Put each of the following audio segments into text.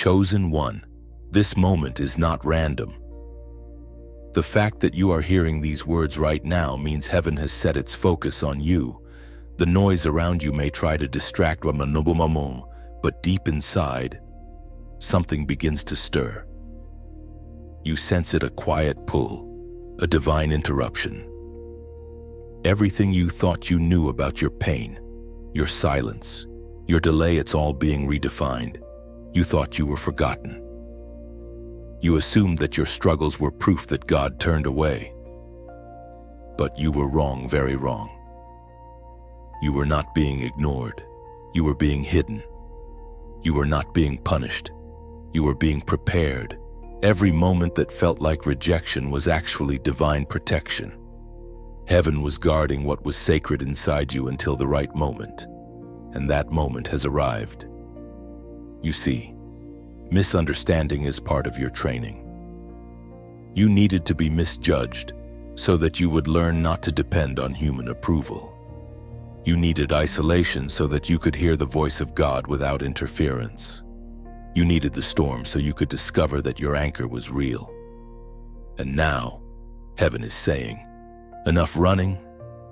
Chosen one, this moment is not random. The fact that you are hearing these words right now means heaven has set its focus on you. The noise around you may try to distract, but deep inside, something begins to stir. You sense it, a quiet pull, a divine interruption. Everything you thought you knew about your pain, your silence, your delay, it's all being redefined. You thought you were forgotten. You assumed that your struggles were proof that God turned away. But you were wrong, very wrong. You were not being ignored. You were being hidden. You were not being punished. You were being prepared. Every moment that felt like rejection was actually divine protection. Heaven was guarding what was sacred inside you until the right moment, and that moment has arrived. You see, misunderstanding is part of your training. You needed to be misjudged so that you would learn not to depend on human approval. You needed isolation so that you could hear the voice of God without interference. You needed the storm so you could discover that your anchor was real. And now, heaven is saying, enough running,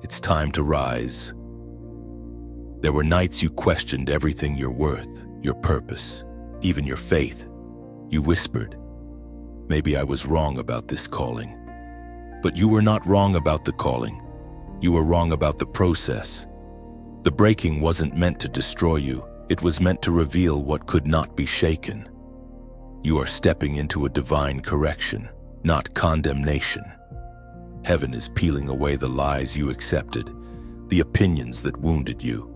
it's time to rise. There were nights you questioned everything, your worth, your purpose, even your faith. You whispered, maybe I was wrong about this calling. But you were not wrong about the calling. You were wrong about the process. The breaking wasn't meant to destroy you. It was meant to reveal what could not be shaken. You are stepping into a divine correction, not condemnation. Heaven is peeling away the lies you accepted, the opinions that wounded you.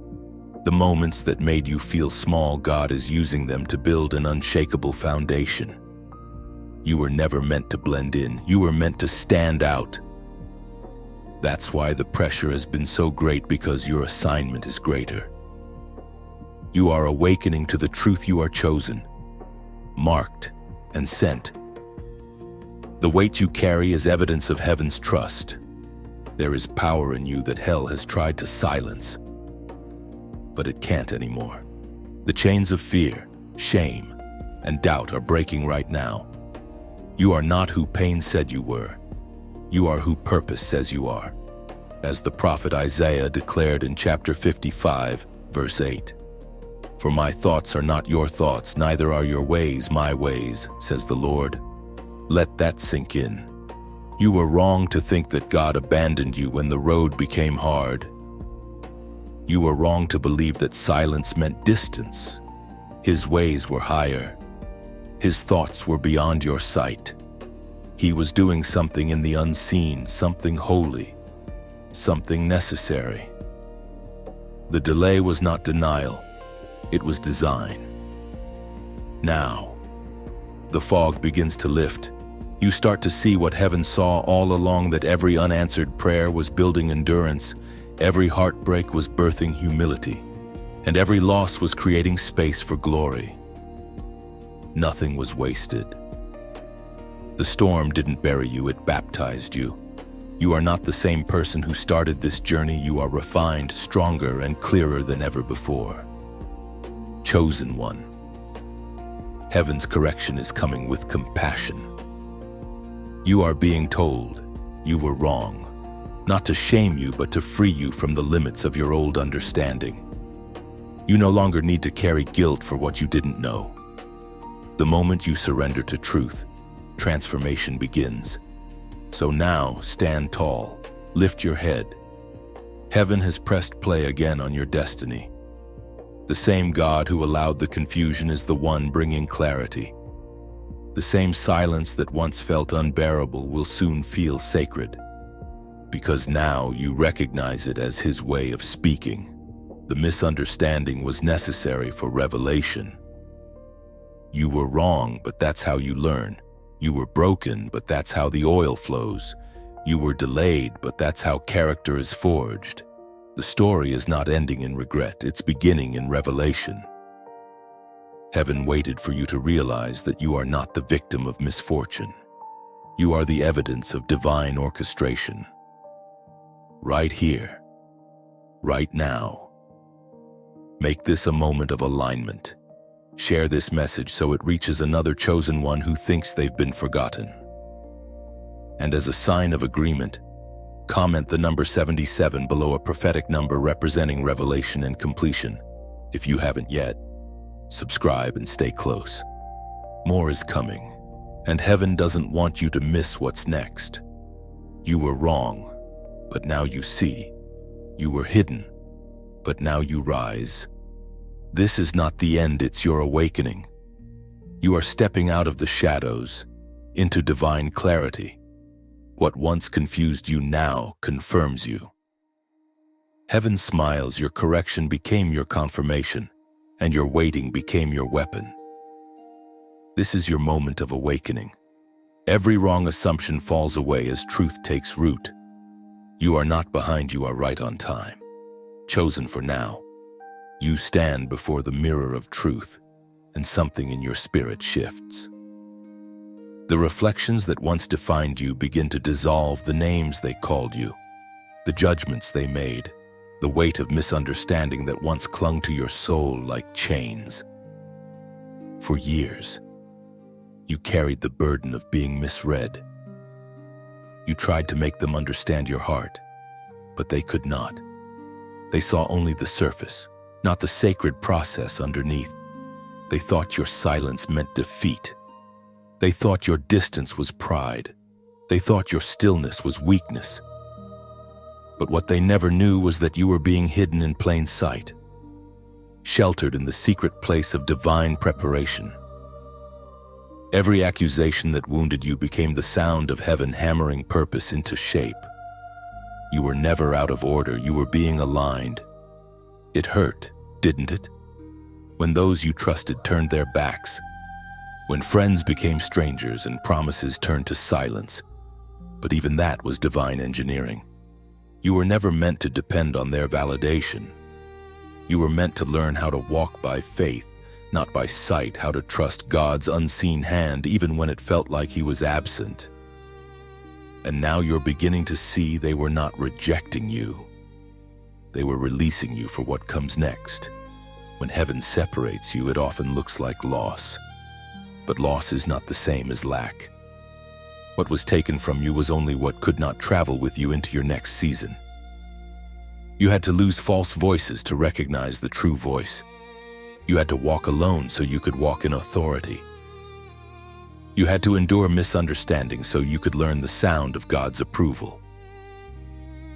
The moments that made you feel small, God is using them to build an unshakable foundation. You were never meant to blend in. You were meant to stand out. That's why the pressure has been so great, because your assignment is greater. You are awakening to the truth. You are chosen, marked, and sent. The weight you carry is evidence of heaven's trust. There is power in you that hell has tried to silence, but it can't anymore. The chains of fear, shame, and doubt are breaking right now. You are not who pain said you were. You are who purpose says you are. As the prophet Isaiah declared in chapter 55, verse 8, "For my thoughts are not your thoughts, neither are your ways my ways, says the Lord." Let that sink in. You were wrong to think that God abandoned you when the road became hard. You were wrong to believe that silence meant distance. His ways were higher. His thoughts were beyond your sight. He was doing something in the unseen, something holy, something necessary. The delay was not denial, it was design. Now, the fog begins to lift. You start to see what heaven saw all along, that every unanswered prayer was building endurance, every heartbreak was birthing humility, and every loss was creating space for glory. Nothing was wasted. The storm didn't bury you, it baptized you. You are not the same person who started this journey. You are refined, stronger, and clearer than ever before. Chosen one. Heaven's correction is coming with compassion. You are being told you were wrong, not to shame you, but to free you from the limits of your old understanding. You no longer need to carry guilt for what you didn't know. The moment you surrender to truth, transformation begins. So now, stand tall, lift your head. Heaven has pressed play again on your destiny. The same God who allowed the confusion is the one bringing clarity. The same silence that once felt unbearable will soon feel sacred, because now you recognize it as His way of speaking. The misunderstanding was necessary for revelation. You were wrong, but that's how you learn. You were broken, but that's how the oil flows. You were delayed, but that's how character is forged. The story is not ending in regret, it's beginning in revelation. Heaven waited for you to realize that you are not the victim of misfortune. You are the evidence of divine orchestration. Right here, right now. Make this a moment of alignment. Share this message so it reaches another chosen one who thinks they've been forgotten. And as a sign of agreement, comment the number 77 below, a prophetic number representing revelation and completion. If you haven't yet, subscribe and stay close. More is coming, and heaven doesn't want you to miss what's next. You were wrong, but now you see. You were hidden, but now you rise. This is not the end, it's your awakening. You are stepping out of the shadows into divine clarity. What once confused you now confirms you. Heaven smiles, your correction became your confirmation, and your waiting became your weapon. This is your moment of awakening. Every wrong assumption falls away as truth takes root. You are not behind, you are right on time. Chosen for now. You stand before the mirror of truth, and something in your spirit shifts. The reflections that once defined you begin to dissolve, the names they called you, the judgments they made, the weight of misunderstanding that once clung to your soul like chains. For years, you carried the burden of being misread. You tried to make them understand your heart, but they could not. They saw only the surface, not the sacred process underneath. They thought your silence meant defeat. They thought your distance was pride. They thought your stillness was weakness. But what they never knew was that you were being hidden in plain sight, sheltered in the secret place of divine preparation. Every accusation that wounded you became the sound of heaven hammering purpose into shape. You were never out of order, you were being aligned. It hurt, didn't it? When those you trusted turned their backs, when friends became strangers and promises turned to silence. But even that was divine engineering. You were never meant to depend on their validation. You were meant to learn how to walk by faith, not by sight, how to trust God's unseen hand even when it felt like He was absent. And now you're beginning to see they were not rejecting you. They were releasing you for what comes next. When heaven separates you, it often looks like loss. But loss is not the same as lack. What was taken from you was only what could not travel with you into your next season. You had to lose false voices to recognize the true voice. You had to walk alone so you could walk in authority. You had to endure misunderstanding so you could learn the sound of God's approval.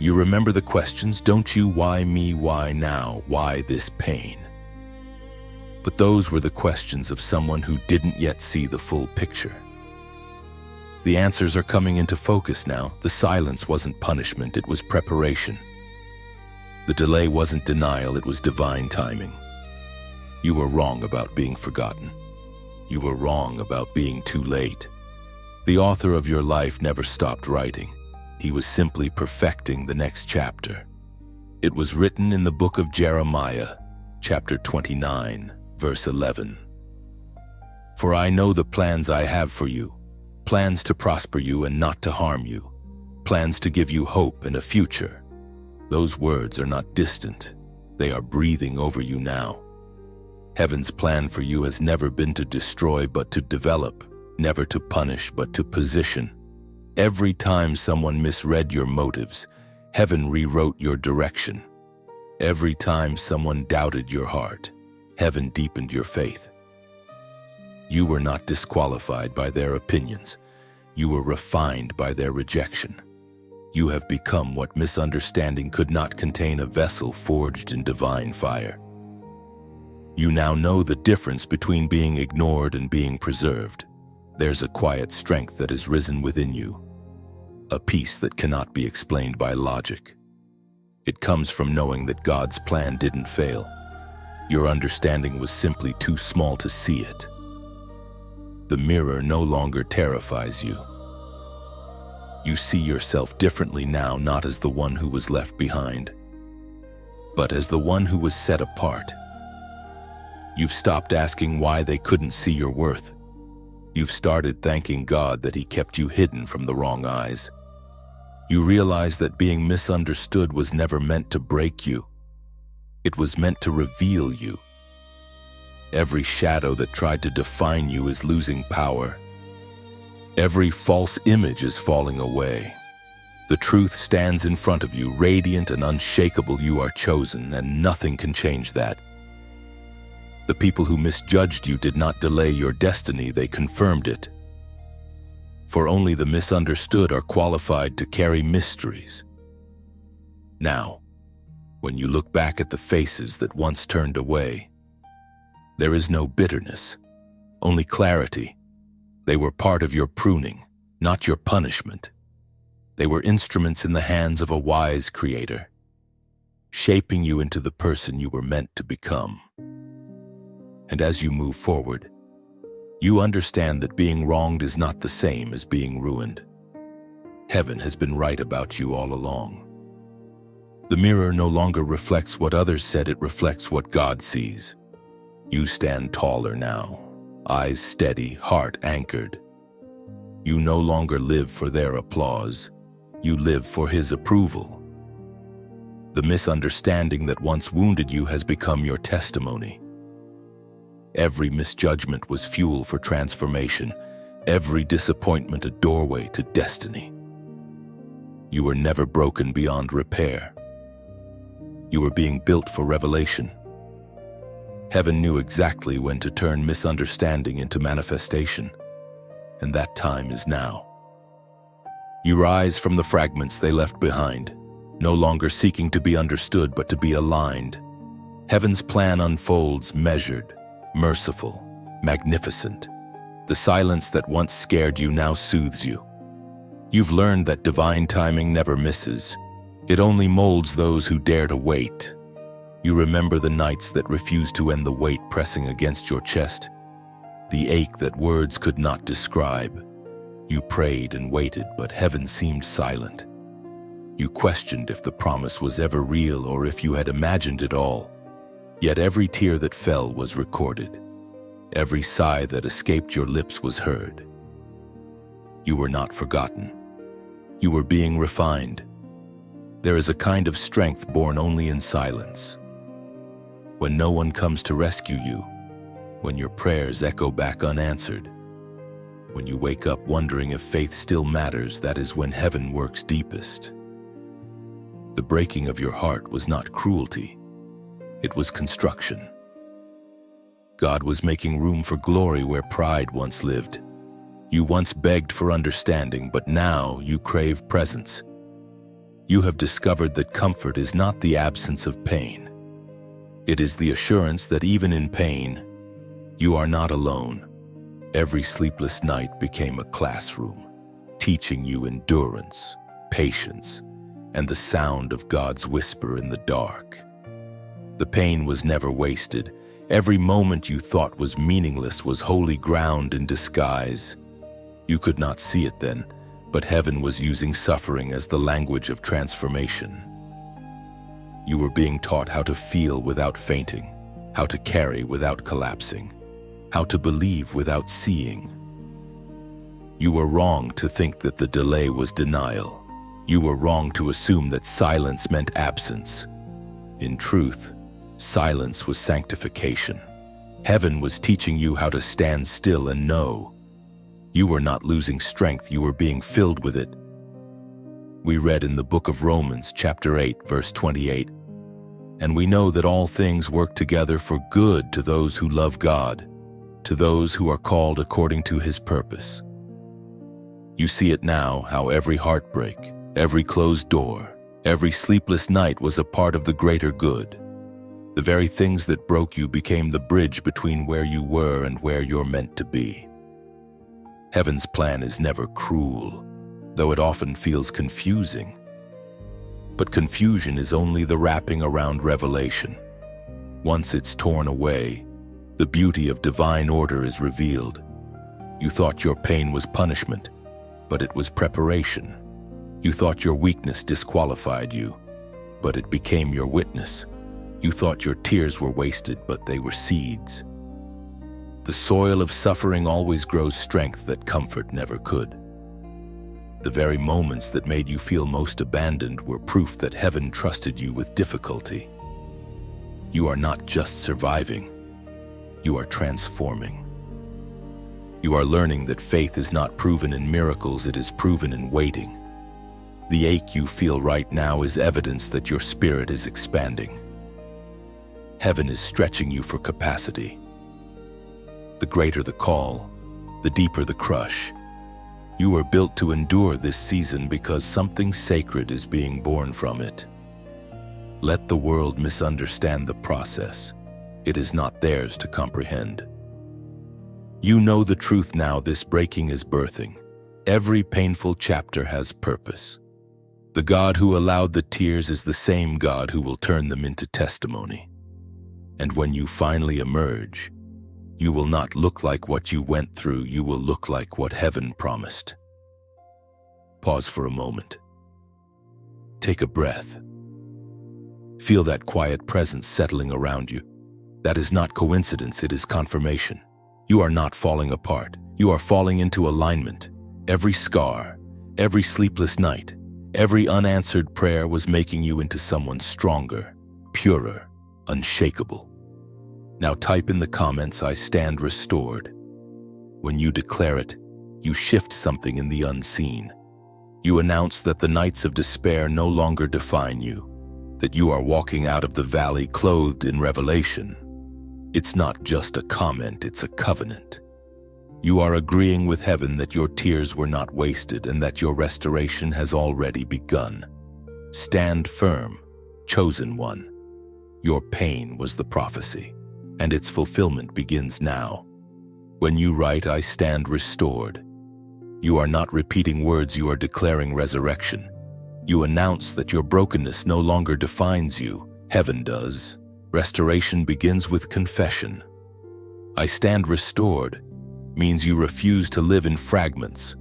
You remember the questions, don't you? Why me? Why now? Why this pain? But those were the questions of someone who didn't yet see the full picture. The answers are coming into focus now. The silence wasn't punishment, it was preparation. The delay wasn't denial, it was divine timing. You were wrong about being forgotten. You were wrong about being too late. The author of your life never stopped writing. He was simply perfecting the next chapter. It was written in the book of Jeremiah, chapter 29, verse 11. For I know the plans I have for you, plans to prosper you and not to harm you, plans to give you hope and a future. Those words are not distant. They are breathing over you now. Heaven's plan for you has never been to destroy but to develop, never to punish but to position. Every time someone misread your motives, heaven rewrote your direction. Every time someone doubted your heart, heaven deepened your faith. You were not disqualified by their opinions. You were refined by their rejection. You have become what misunderstanding could not contain, a vessel forged in divine fire. You now know the difference between being ignored and being preserved. There's a quiet strength that has risen within you, a peace that cannot be explained by logic. It comes from knowing that God's plan didn't fail. Your understanding was simply too small to see it. The mirror no longer terrifies you. You see yourself differently now, not as the one who was left behind, but as the one who was set apart. You've stopped asking why they couldn't see your worth. You've started thanking God that He kept you hidden from the wrong eyes. You realize that being misunderstood was never meant to break you. It was meant to reveal you. Every shadow that tried to define you is losing power. Every false image is falling away. The truth stands in front of you, radiant and unshakable. You are chosen, and nothing can change that. The people who misjudged you did not delay your destiny, they confirmed it. For only the misunderstood are qualified to carry mysteries. Now, when you look back at the faces that once turned away, there is no bitterness, only clarity. They were part of your pruning, not your punishment. They were instruments in the hands of a wise creator, shaping you into the person you were meant to become. And as you move forward, you understand that being wronged is not the same as being ruined. Heaven has been right about you all along. The mirror no longer reflects what others said, it reflects what God sees. You stand taller now, eyes steady, heart anchored. You no longer live for their applause. You live for His approval. The misunderstanding that once wounded you has become your testimony. Every misjudgment was fuel for transformation, every disappointment a doorway to destiny. You were never broken beyond repair. You were being built for revelation. Heaven knew exactly when to turn misunderstanding into manifestation, and that time is now. You rise from the fragments they left behind, no longer seeking to be understood but to be aligned. Heaven's plan unfolds measured, merciful, magnificent. The silence that once scared you now soothes you. You've learned that divine timing never misses. It only molds those who dare to wait. You remember the nights that refused to end, the weight pressing against your chest, the ache that words could not describe. You prayed and waited, but heaven seemed silent. You questioned if the promise was ever real or if you had imagined it all. Yet every tear that fell was recorded. Every sigh that escaped your lips was heard. You were not forgotten. You were being refined. There is a kind of strength born only in silence. When no one comes to rescue you, when your prayers echo back unanswered, when you wake up wondering if faith still matters, that is when heaven works deepest. The breaking of your heart was not cruelty. It was construction. God was making room for glory where pride once lived. You once begged for understanding, but now you crave presence. You have discovered that comfort is not the absence of pain. It is the assurance that even in pain, you are not alone. Every sleepless night became a classroom, teaching you endurance, patience, and the sound of God's whisper in the dark. The pain was never wasted. Every moment you thought was meaningless was holy ground in disguise. You could not see it then, but heaven was using suffering as the language of transformation. You were being taught how to feel without fainting, how to carry without collapsing, how to believe without seeing. You were wrong to think that the delay was denial. You were wrong to assume that silence meant absence. In truth, silence was sanctification. Heaven was teaching you how to stand still and know. You were not losing strength, you were being filled with it. We read in the book of Romans, chapter 8, verse 28, "And we know that all things work together for good to those who love God, to those who are called according to His purpose." You see it now, how every heartbreak, every closed door, every sleepless night was a part of the greater good. The very things that broke you became the bridge between where you were and where you're meant to be. Heaven's plan is never cruel, though it often feels confusing. But confusion is only the wrapping around revelation. Once it's torn away, the beauty of divine order is revealed. You thought your pain was punishment, but it was preparation. You thought your weakness disqualified you, but it became your witness. You thought your tears were wasted, but they were seeds. The soil of suffering always grows strength that comfort never could. The very moments that made you feel most abandoned were proof that heaven trusted you with difficulty. You are not just surviving. You are transforming. You are learning that faith is not proven in miracles, it is proven in waiting. The ache you feel right now is evidence that your spirit is expanding. Heaven is stretching you for capacity. The greater the call, the deeper the crush. You are built to endure this season because something sacred is being born from it. Let the world misunderstand the process. It is not theirs to comprehend. You know the truth now. This breaking is birthing. Every painful chapter has purpose. The God who allowed the tears is the same God who will turn them into testimony. And when you finally emerge, you will not look like what you went through, you will look like what heaven promised. Pause for a moment. Take a breath. Feel that quiet presence settling around you. That is not coincidence, it is confirmation. You are not falling apart. You are falling into alignment. Every scar, every sleepless night, every unanswered prayer was making you into someone stronger, purer, unshakable. Now type in the comments, "I stand restored." When you declare it, you shift something in the unseen. You announce that the nights of despair no longer define you, that you are walking out of the valley clothed in revelation. It's not just a comment, it's a covenant. You are agreeing with heaven that your tears were not wasted and that your restoration has already begun. Stand firm, chosen one. Your pain was the prophecy, and its fulfillment begins now. When you write, "I stand restored," you are not repeating words, you are declaring resurrection. You announce that your brokenness no longer defines you, heaven does. Restoration begins with confession. "I stand restored" means you refuse to live in fragments.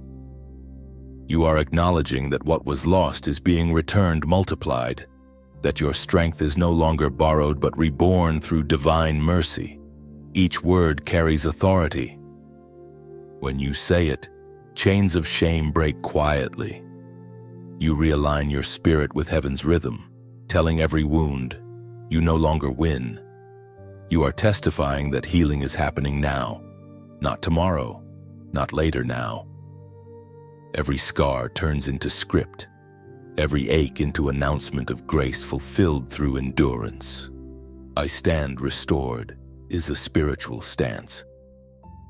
You are acknowledging that what was lost is being returned multiplied, that your strength is no longer borrowed but reborn through divine mercy. Each word carries authority. When you say it, chains of shame break quietly. You realign your spirit with heaven's rhythm, telling every wound, you no longer win. You are testifying that healing is happening now, not tomorrow, not later now. Every scar turns into script, every ache into announcement of grace fulfilled through endurance. "I stand restored" is a spiritual stance.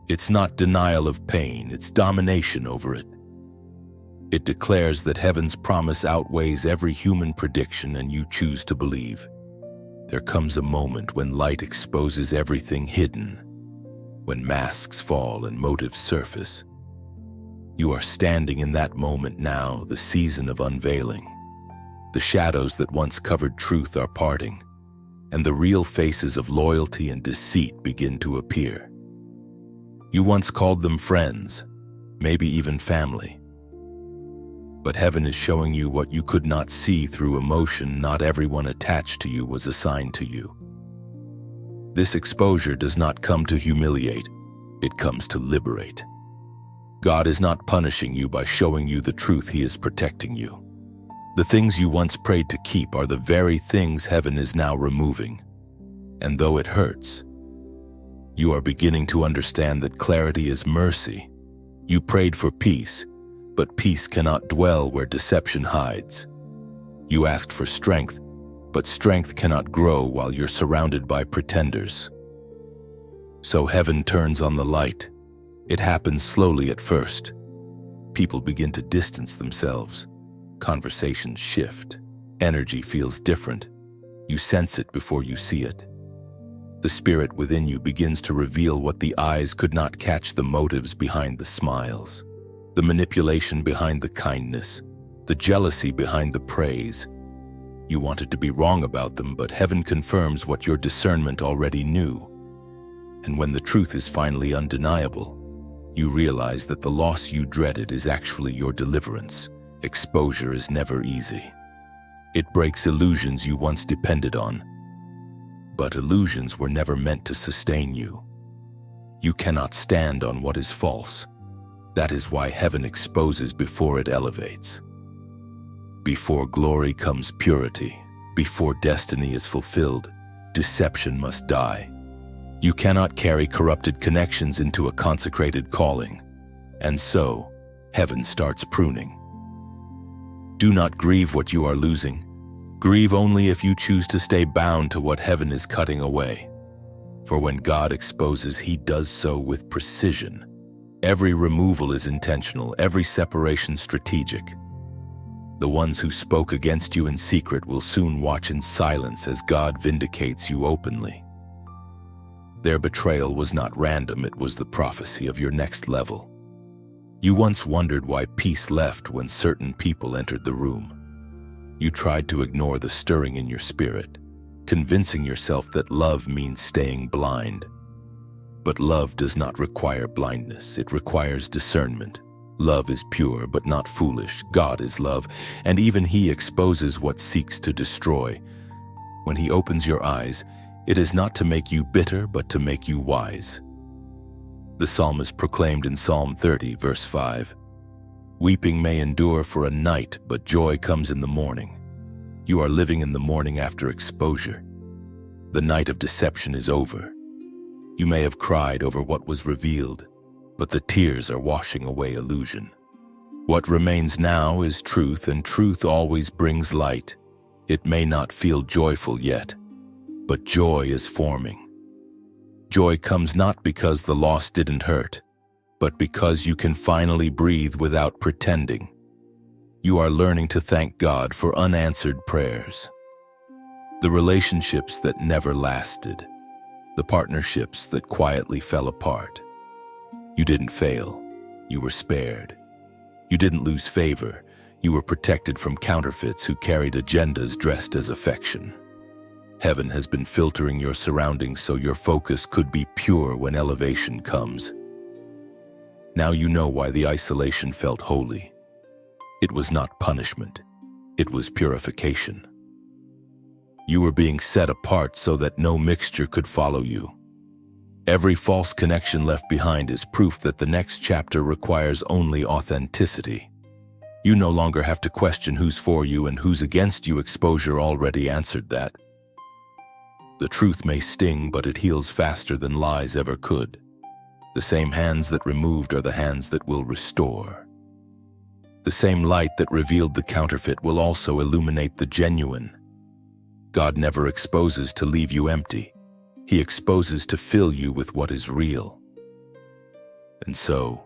It's not denial of pain, it's domination over it. It declares that heaven's promise outweighs every human prediction and you choose to believe. There comes a moment when light exposes everything hidden, when masks fall and motives surface. You are standing in that moment now, the season of unveiling. The shadows that once covered truth are parting, and the real faces of loyalty and deceit begin to appear. You once called them friends, maybe even family. But heaven is showing you what you could not see through emotion. Not everyone attached to you was assigned to you. This exposure does not come to humiliate, it comes to liberate. God is not punishing you by showing you the truth, He is protecting you. The things you once prayed to keep are the very things heaven is now removing. And though it hurts, you are beginning to understand that clarity is mercy. You prayed for peace, but peace cannot dwell where deception hides. You asked for strength, but strength cannot grow while you're surrounded by pretenders. So heaven turns on the light. It happens slowly at first. People begin to distance themselves. Conversations shift. Energy feels different. You sense it before you see it. The spirit within you begins to reveal what the eyes could not catch: the motives behind the smiles, the manipulation behind the kindness, the jealousy behind the praise. You wanted to be wrong about them, but heaven confirms what your discernment already knew. And when the truth is finally undeniable, you realize that the loss you dreaded is actually your deliverance. Exposure is never easy. It breaks illusions you once depended on. But illusions were never meant to sustain you. You cannot stand on what is false. That is why heaven exposes before it elevates. Before glory comes purity. Before destiny is fulfilled, deception must die. You cannot carry corrupted connections into a consecrated calling, and so, heaven starts pruning. Do not grieve what you are losing. Grieve only if you choose to stay bound to what heaven is cutting away. For when God exposes, He does so with precision. Every removal is intentional, every separation strategic. The ones who spoke against you in secret will soon watch in silence as God vindicates you openly. Their betrayal was not random, it was the prophecy of your next level. You once wondered why peace left when certain people entered the room. You tried to ignore the stirring in your spirit, convincing yourself that love means staying blind. But love does not require blindness, it requires discernment. Love is pure but not foolish. God is love, and even He exposes what seeks to destroy. When He opens your eyes, it is not to make you bitter, but to make you wise. The psalmist proclaimed in Psalm 30, verse 5, "Weeping may endure for a night, but joy comes in the morning." You are living in the morning after exposure. The night of deception is over. You may have cried over what was revealed, but the tears are washing away illusion. What remains now is truth, and truth always brings light. It may not feel joyful yet, but joy is forming. Joy comes not because the loss didn't hurt, but because you can finally breathe without pretending. You are learning to thank God for unanswered prayers. The relationships that never lasted. The partnerships that quietly fell apart. You didn't fail, you were spared. You didn't lose favor, you were protected from counterfeits who carried agendas dressed as affection. Heaven has been filtering your surroundings so your focus could be pure when elevation comes. Now you know why the isolation felt holy. It was not punishment, it was purification. You were being set apart so that no mixture could follow you. Every false connection left behind is proof that the next chapter requires only authenticity. You no longer have to question who's for you and who's against you. Exposure already answered that. The truth may sting, but it heals faster than lies ever could. The same hands that removed are the hands that will restore. The same light that revealed the counterfeit will also illuminate the genuine. God never exposes to leave you empty. He exposes to fill you with what is real. And so,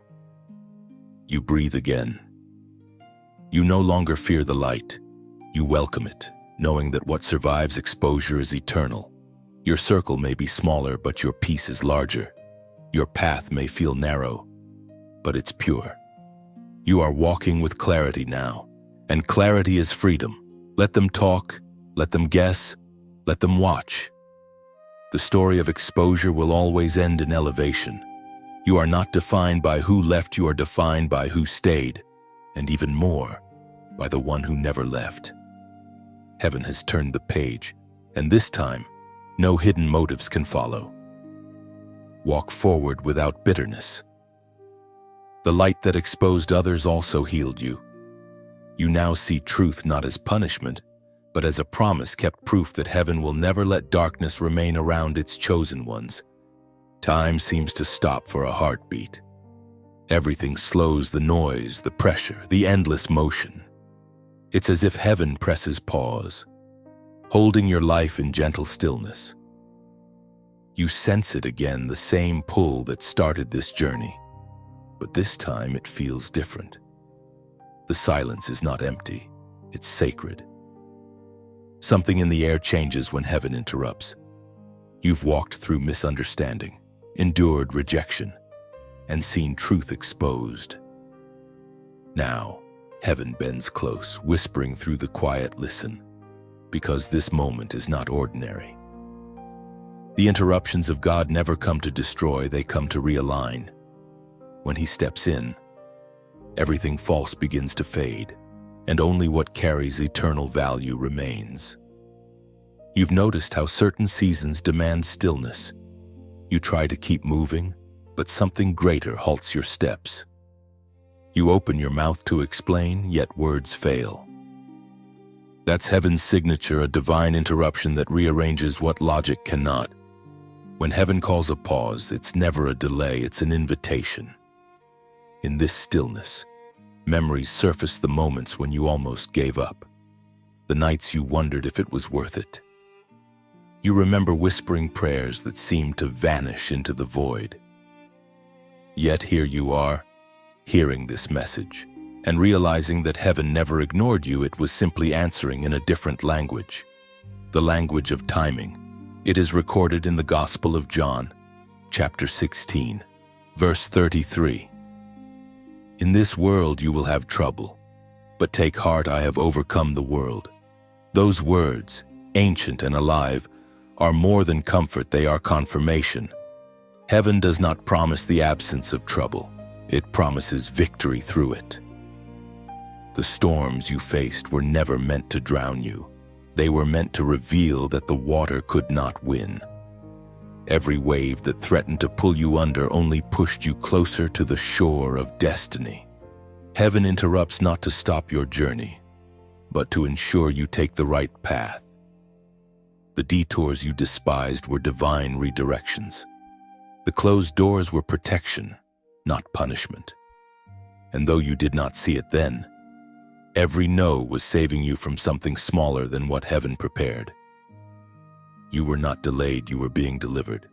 you breathe again. You no longer fear the light. You welcome it, knowing that what survives exposure is eternal. Your circle may be smaller, but your peace is larger. Your path may feel narrow, but it's pure. You are walking with clarity now, and clarity is freedom. Let them talk, let them guess, let them watch. The story of exposure will always end in elevation. You are not defined by who left, you are defined by who stayed, and even more, by the one who never left. Heaven has turned the page, and this time, no hidden motives can follow. Walk forward without bitterness. The light that exposed others also healed you. You now see truth not as punishment, but as a promise kept, proof that heaven will never let darkness remain around its chosen ones. Time seems to stop for a heartbeat. Everything slows, the noise, the pressure, the endless motion. It's as if heaven presses pause, holding your life in gentle stillness. You sense it again, the same pull that started this journey, but this time it feels different. The silence is not empty, it's sacred. Something in the air changes when heaven interrupts. You've walked through misunderstanding, endured rejection, and seen truth exposed. Now, heaven bends close, whispering through the quiet, "Listen, because this moment is not ordinary." The interruptions of God never come to destroy, they come to realign. When He steps in, everything false begins to fade, and only what carries eternal value remains. You've noticed how certain seasons demand stillness. You try to keep moving, but something greater halts your steps. You open your mouth to explain, yet words fail. That's heaven's signature, a divine interruption that rearranges what logic cannot. When heaven calls a pause, it's never a delay, it's an invitation. In this stillness, memories surface the moments when you almost gave up, the nights you wondered if it was worth it. You remember whispering prayers that seemed to vanish into the void. Yet here you are, hearing this message, and realizing that heaven never ignored you, it was simply answering in a different language, the language of timing. It is recorded in the Gospel of John, chapter 16, verse 33. In this world you will have trouble, but take heart, I have overcome the world. Those words, ancient and alive, are more than comfort, they are confirmation. Heaven does not promise the absence of trouble, it promises victory through it. The storms you faced were never meant to drown you. They were meant to reveal that the water could not win. Every wave that threatened to pull you under only pushed you closer to the shore of destiny. Heaven interrupts not to stop your journey, but to ensure you take the right path. The detours you despised were divine redirections. The closed doors were protection, not punishment. And though you did not see it then, every no was saving you from something smaller than what heaven prepared. You were not delayed, you were being delivered.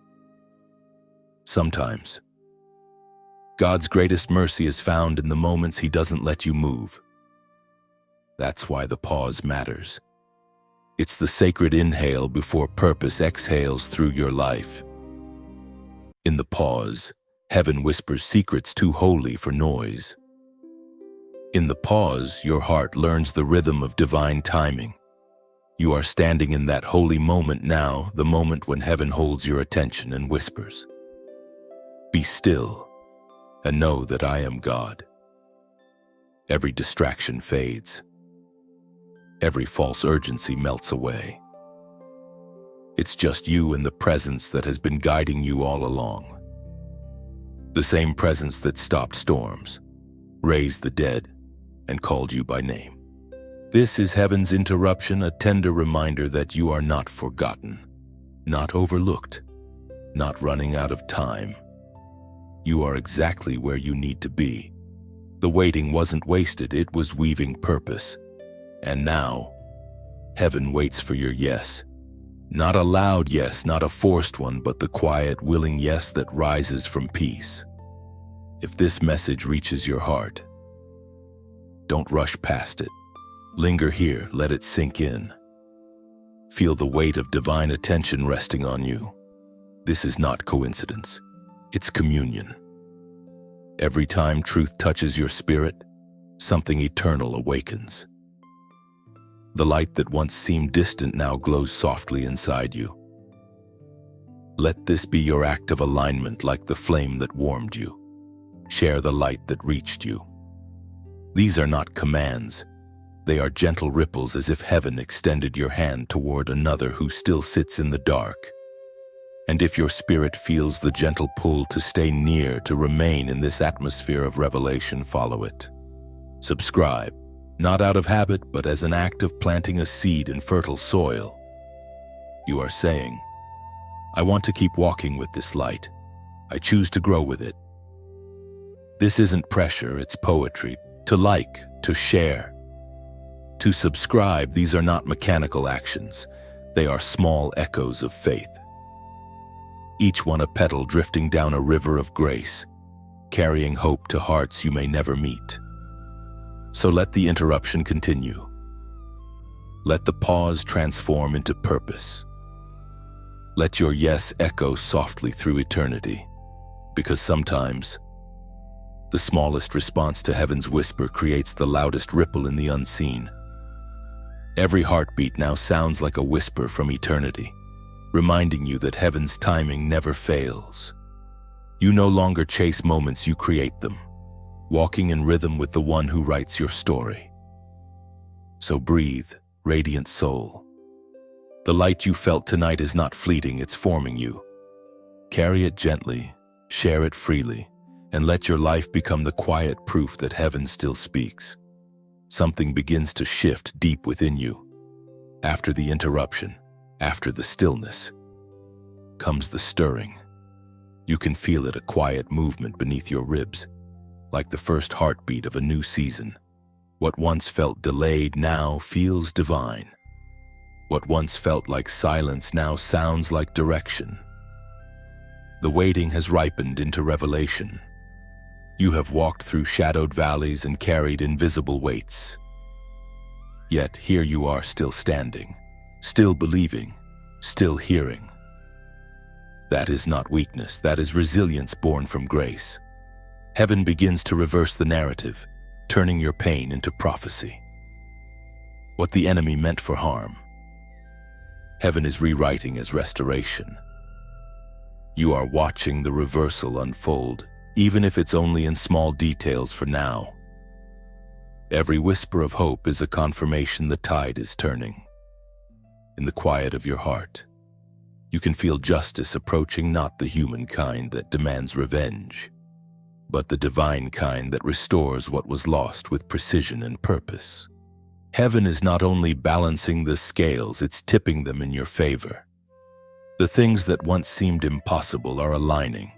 Sometimes, God's greatest mercy is found in the moments He doesn't let you move. That's why the pause matters. It's the sacred inhale before purpose exhales through your life. In the pause, heaven whispers secrets too holy for noise. In the pause, your heart learns the rhythm of divine timing. You are standing in that holy moment now, the moment when heaven holds your attention and whispers, "Be still and know that I am God." Every distraction fades. Every false urgency melts away. It's just you and the presence that has been guiding you all along. The same presence that stopped storms, raised the dead, and called you by name. This is heaven's interruption, a tender reminder that you are not forgotten, not overlooked, not running out of time. You are exactly where you need to be. The waiting wasn't wasted, it was weaving purpose. And now, heaven waits for your yes. Not a loud yes, not a forced one, but the quiet, willing yes that rises from peace. If this message reaches your heart, don't rush past it. Linger here, let it sink in. Feel the weight of divine attention resting on you. This is not coincidence, it's communion. Every time truth touches your spirit, something eternal awakens. The light that once seemed distant now glows softly inside you. Let this be your act of alignment, like the flame that warmed you. Share the light that reached you. These are not commands. They are gentle ripples, as if heaven extended your hand toward another who still sits in the dark. And if your spirit feels the gentle pull to stay near, to remain in this atmosphere of revelation, follow it. Subscribe, not out of habit, but as an act of planting a seed in fertile soil. You are saying, I want to keep walking with this light. I choose to grow with it. This isn't pressure, it's poetry. To like, to share, to subscribe, these are not mechanical actions. They are small echoes of faith. Each one a petal drifting down a river of grace, carrying hope to hearts you may never meet. So let the interruption continue. Let the pause transform into purpose. Let your yes echo softly through eternity, because sometimes the smallest response to heaven's whisper creates the loudest ripple in the unseen. Every heartbeat now sounds like a whisper from eternity, reminding you that heaven's timing never fails. You no longer chase moments, you create them, walking in rhythm with the one who writes your story. So breathe, radiant soul. The light you felt tonight is not fleeting, it's forming you. Carry it gently, share it freely, and let your life become the quiet proof that heaven still speaks. Something begins to shift deep within you. After the interruption, after the stillness, comes the stirring. You can feel it, a quiet movement beneath your ribs, like the first heartbeat of a new season. What once felt delayed now feels divine. What once felt like silence now sounds like direction. The waiting has ripened into revelation. You have walked through shadowed valleys and carried invisible weights. Yet here you are, still standing, still believing, still hearing. That is not weakness, that is resilience born from grace. Heaven begins to reverse the narrative, turning your pain into prophecy. What the enemy meant for harm, heaven is rewriting as restoration. You are watching the reversal unfold, even if it's only in small details for now. Every whisper of hope is a confirmation the tide is turning. In the quiet of your heart, you can feel justice approaching, not the human kind that demands revenge, but the divine kind that restores what was lost with precision and purpose. Heaven is not only balancing the scales, it's tipping them in your favor. The things that once seemed impossible are aligning,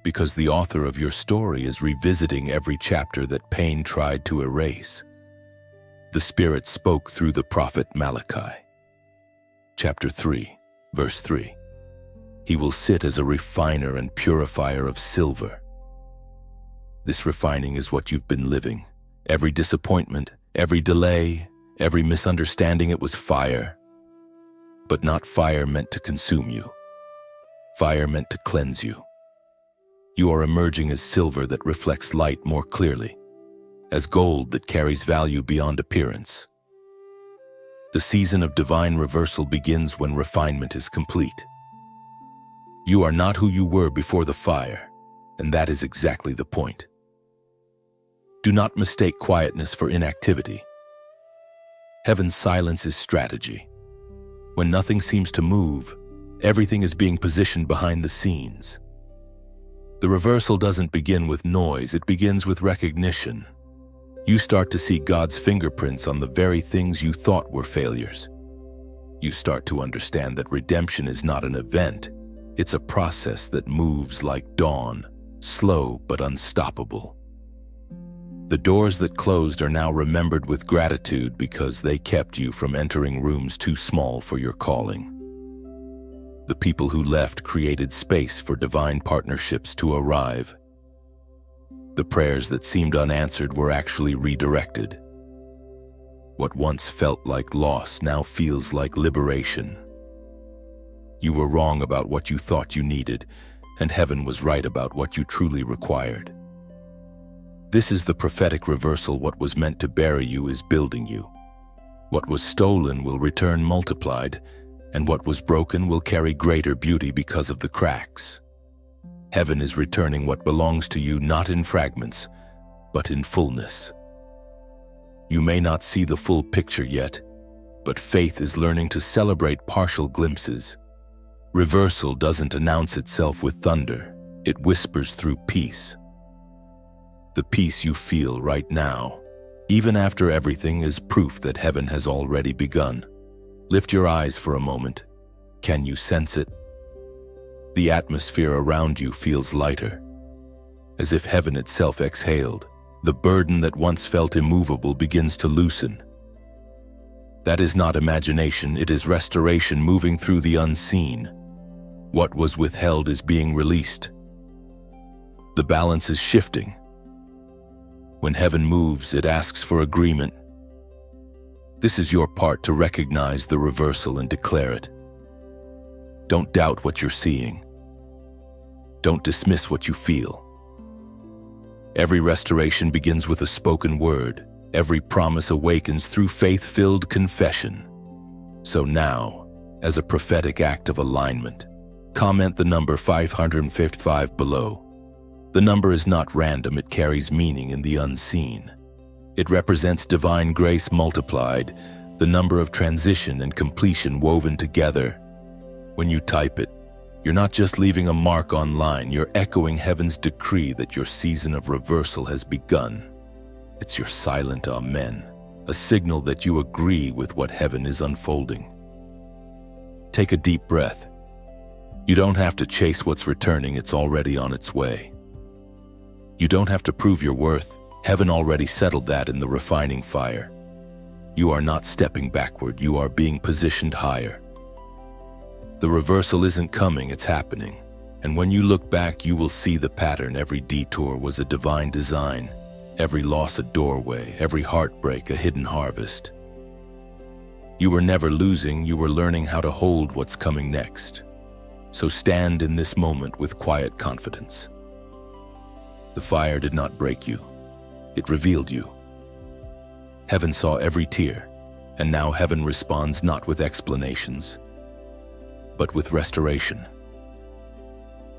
because the author of your story is revisiting every chapter that pain tried to erase. The Spirit spoke through the prophet Malachi. Chapter 3, verse 3. He will sit as a refiner and purifier of silver. This refining is what you've been living. Every disappointment, every delay, every misunderstanding, it was fire. But not fire meant to consume you. Fire meant to cleanse you. You are emerging as silver that reflects light more clearly, as gold that carries value beyond appearance. The season of divine reversal begins when refinement is complete. You are not who you were before the fire, and that is exactly the point. Do not mistake quietness for inactivity. Heaven's silence is strategy. When nothing seems to move, everything is being positioned behind the scenes. The reversal doesn't begin with noise, it begins with recognition. You start to see God's fingerprints on the very things you thought were failures. You start to understand that redemption is not an event, it's a process that moves like dawn, slow but unstoppable. The doors that closed are now remembered with gratitude because they kept you from entering rooms too small for your calling. The people who left created space for divine partnerships to arrive. The prayers that seemed unanswered were actually redirected. What once felt like loss now feels like liberation. You were wrong about what you thought you needed, and heaven was right about what you truly required. This is the prophetic reversal. What was meant to bury you is building you. What was stolen will return multiplied, and what was broken will carry greater beauty because of the cracks. Heaven is returning what belongs to you, not in fragments, but in fullness. You may not see the full picture yet, but faith is learning to celebrate partial glimpses. Reversal doesn't announce itself with thunder, it whispers through peace. The peace you feel right now, even after everything, is proof that heaven has already begun. Lift your eyes for a moment. Can you sense it? The atmosphere around you feels lighter, as if heaven itself exhaled. The burden that once felt immovable begins to loosen. That is not imagination, it is restoration moving through the unseen. What was withheld is being released. The balance is shifting. When heaven moves, it asks for agreement. This is your part to recognize the reversal and declare it. Don't doubt what you're seeing. Don't dismiss what you feel. Every restoration begins with a spoken word. Every promise awakens through faith-filled confession. So now, as a prophetic act of alignment, comment the number 555 below. The number is not random, it carries meaning in the unseen. It represents divine grace multiplied, the number of transition and completion woven together. When you type it, you're not just leaving a mark online, you're echoing heaven's decree that your season of reversal has begun. It's your silent amen, a signal that you agree with what heaven is unfolding. Take a deep breath. You don't have to chase what's returning, it's already on its way. You don't have to prove your worth, heaven already settled that in the refining fire. You are not stepping backward, you are being positioned higher. The reversal isn't coming, it's happening. And when you look back, you will see the pattern. Every detour was a divine design, every loss a doorway, every heartbreak a hidden harvest. You were never losing, you were learning how to hold what's coming next. So stand in this moment with quiet confidence. The fire did not break you, it revealed you. Heaven saw every tear, and now heaven responds not with explanations, but with restoration.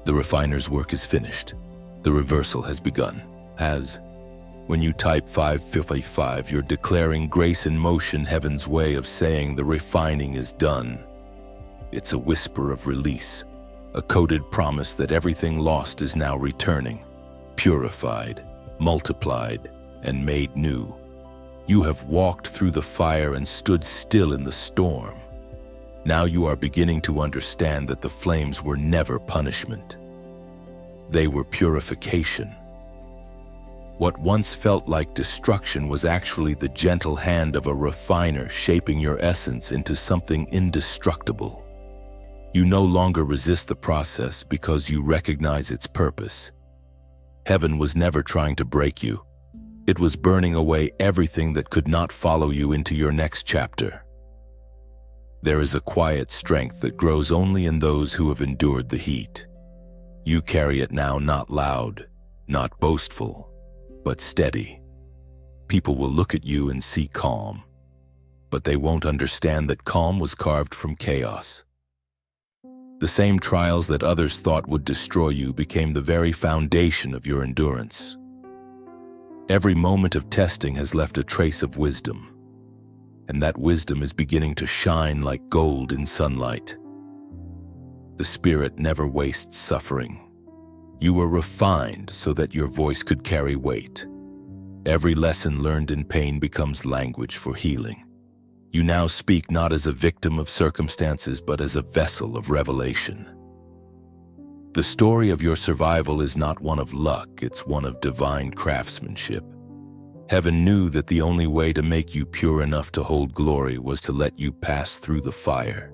The refiner's work is finished. The reversal has begun. When you type 555, you're declaring grace in motion, heaven's way of saying the refining is done. It's a whisper of release, a coded promise that everything lost is now returning, purified, multiplied, and made new. You have walked through the fire and stood still in the storm. Now you are beginning to understand that the flames were never punishment. They were purification. What once felt like destruction was actually the gentle hand of a refiner shaping your essence into something indestructible. You no longer resist the process because you recognize its purpose. Heaven was never trying to break you. It was burning away everything that could not follow you into your next chapter. There is a quiet strength that grows only in those who have endured the heat. You carry it now, not loud, not boastful, but steady. People will look at you and see calm, but they won't understand that calm was carved from chaos. The same trials that others thought would destroy you became the very foundation of your endurance. Every moment of testing has left a trace of wisdom, and that wisdom is beginning to shine like gold in sunlight. The Spirit never wastes suffering. You were refined so that your voice could carry weight. Every lesson learned in pain becomes language for healing. You now speak not as a victim of circumstances, but as a vessel of revelation. The story of your survival is not one of luck, it's one of divine craftsmanship. Heaven knew that the only way to make you pure enough to hold glory was to let you pass through the fire.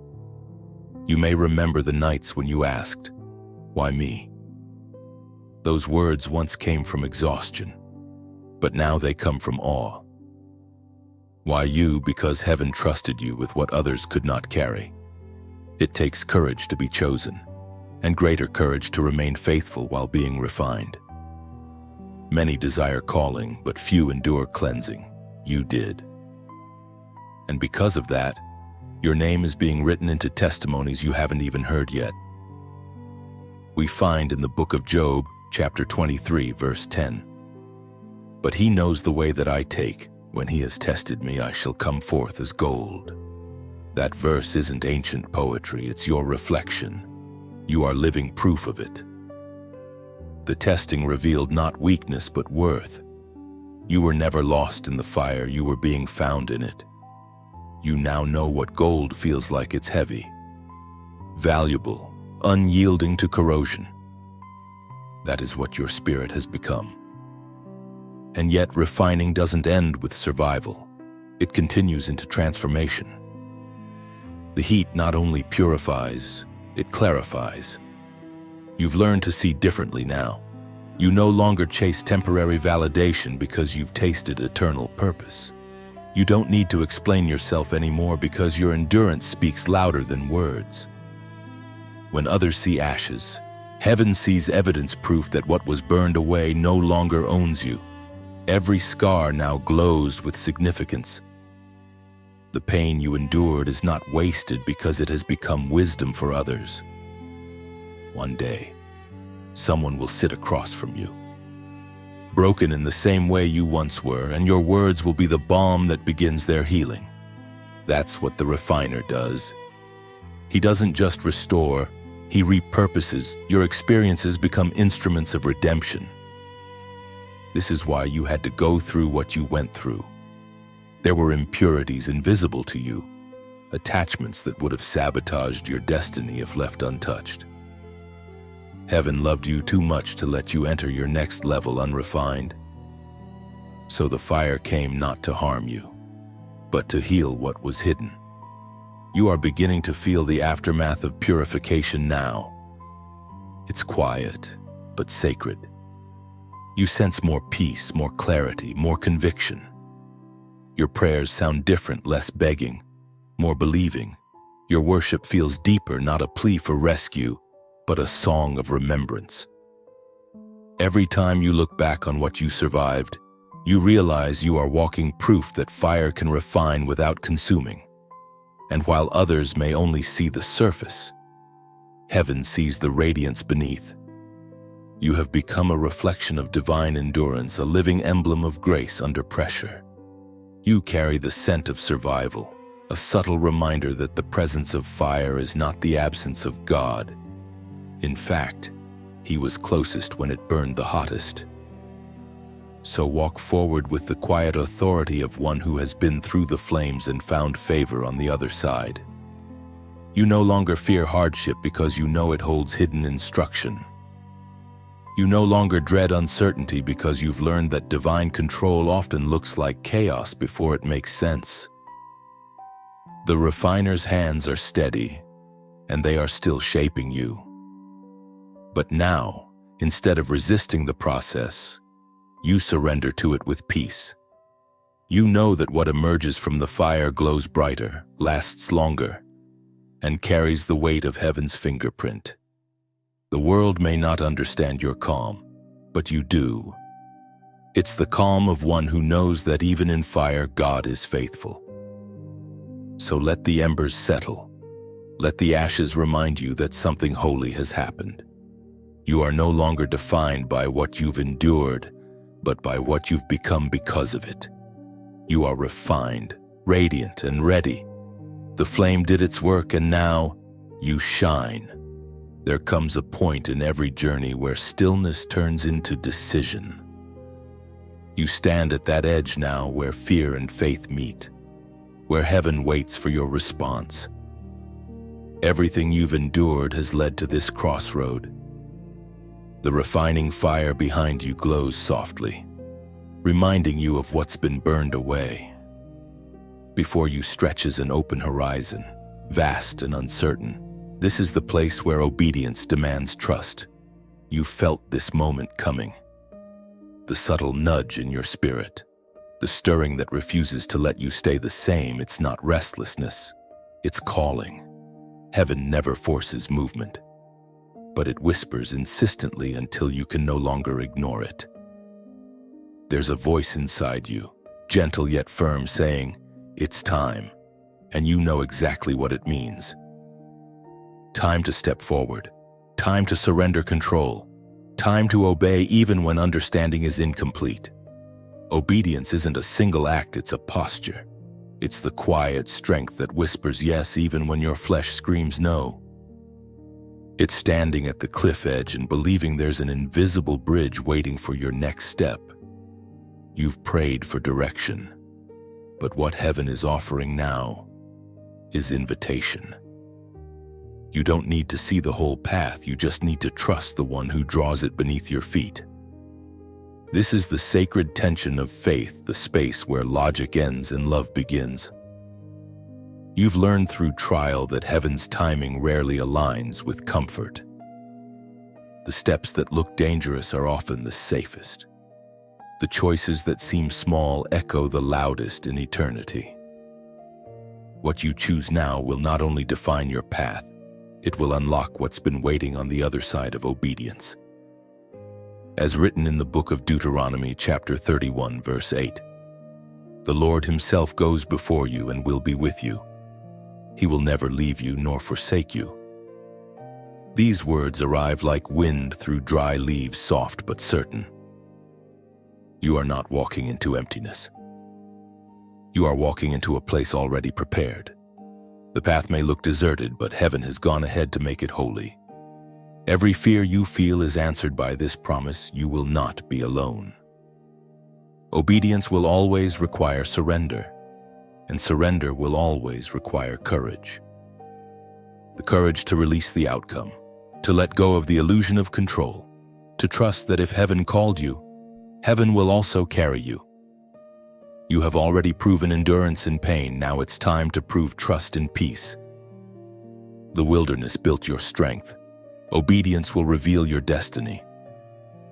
You may remember the nights when you asked, "Why me?" Those words once came from exhaustion, but now they come from awe. Why you? Because heaven trusted you with what others could not carry. It takes courage to be chosen, and greater courage to remain faithful while being refined. Many desire calling, but few endure cleansing. You did. And because of that, your name is being written into testimonies you haven't even heard yet. We find in the book of Job, chapter 23, verse 10, "But he knows the way that I take. When he has tested me, I shall come forth as gold." That verse isn't ancient poetry, it's your reflection. You are living proof of it. The testing revealed not weakness but worth. You were never lost in the fire, you were being found in it. You now know what gold feels like. It's heavy, valuable, unyielding to corrosion. That is what your spirit has become. And yet refining doesn't end with survival. It continues into transformation. The heat not only purifies, it clarifies. You've learned to see differently now. You no longer chase temporary validation because you've tasted eternal purpose. You don't need to explain yourself anymore because your endurance speaks louder than words. When others see ashes, heaven sees evidence, proof that what was burned away no longer owns you. Every scar now glows with significance. The pain you endured is not wasted because it has become wisdom for others. One day, someone will sit across from you, broken in the same way you once were, and your words will be the balm that begins their healing. That's what the refiner does. He doesn't just restore, he repurposes. Your experiences become instruments of redemption. This is why you had to go through what you went through. There were impurities invisible to you, attachments that would have sabotaged your destiny if left untouched. Heaven loved you too much to let you enter your next level unrefined. So the fire came not to harm you, but to heal what was hidden. You are beginning to feel the aftermath of purification now. It's quiet, but sacred. You sense more peace, more clarity, more conviction. Your prayers sound different, less begging, more believing. Your worship feels deeper, not a plea for rescue, but a song of remembrance. Every time you look back on what you survived, you realize you are walking proof that fire can refine without consuming. And while others may only see the surface, heaven sees the radiance beneath. You have become a reflection of divine endurance, a living emblem of grace under pressure. You carry the scent of survival, a subtle reminder that the presence of fire is not the absence of God. In fact, He was closest when it burned the hottest. So walk forward with the quiet authority of one who has been through the flames and found favor on the other side. You no longer fear hardship because you know it holds hidden instruction. You no longer dread uncertainty because you've learned that divine control often looks like chaos before it makes sense. The refiner's hands are steady, and they are still shaping you. But now, instead of resisting the process, you surrender to it with peace. You know that what emerges from the fire glows brighter, lasts longer, and carries the weight of heaven's fingerprint. The world may not understand your calm, but you do. It's the calm of one who knows that even in fire, God is faithful. So let the embers settle. Let the ashes remind you that something holy has happened. You are no longer defined by what you've endured, but by what you've become because of it. You are refined, radiant, and ready. The flame did its work, and now you shine. There comes a point in every journey where stillness turns into decision. You stand at that edge now where fear and faith meet, where heaven waits for your response. Everything you've endured has led to this crossroad. The refining fire behind you glows softly, reminding you of what's been burned away. Before you stretches an open horizon, vast and uncertain. This is the place where obedience demands trust. You felt this moment coming. The subtle nudge in your spirit, the stirring that refuses to let you stay the same. It's not restlessness, it's calling. Heaven never forces movement, but it whispers insistently until you can no longer ignore it. There's a voice inside you, gentle yet firm, saying, "It's time," and you know exactly what it means. Time to step forward, time to surrender control, time to obey even when understanding is incomplete. Obedience isn't a single act, it's a posture. It's the quiet strength that whispers yes even when your flesh screams no. It's standing at the cliff edge and believing there's an invisible bridge waiting for your next step. You've prayed for direction, but what heaven is offering now is invitation. You don't need to see the whole path, you just need to trust the one who draws it beneath your feet. This is the sacred tension of faith, the space where logic ends and love begins. You've learned through trial that heaven's timing rarely aligns with comfort. The steps that look dangerous are often the safest. The choices that seem small echo the loudest in eternity. What you choose now will not only define your path, it will unlock what's been waiting on the other side of obedience. As written in the book of Deuteronomy, chapter 31, verse 8, "The Lord Himself goes before you and will be with you. He will never leave you nor forsake you." These words arrive like wind through dry leaves, soft but certain. You are not walking into emptiness. You are walking into a place already prepared. The path may look deserted, but heaven has gone ahead to make it holy. Every fear you feel is answered by this promise: you will not be alone. Obedience will always require surrender, and surrender will always require courage. The courage to release the outcome, to let go of the illusion of control, to trust that if heaven called you, heaven will also carry you. You have already proven endurance in pain, now it's time to prove trust in peace. The wilderness built your strength. Obedience will reveal your destiny.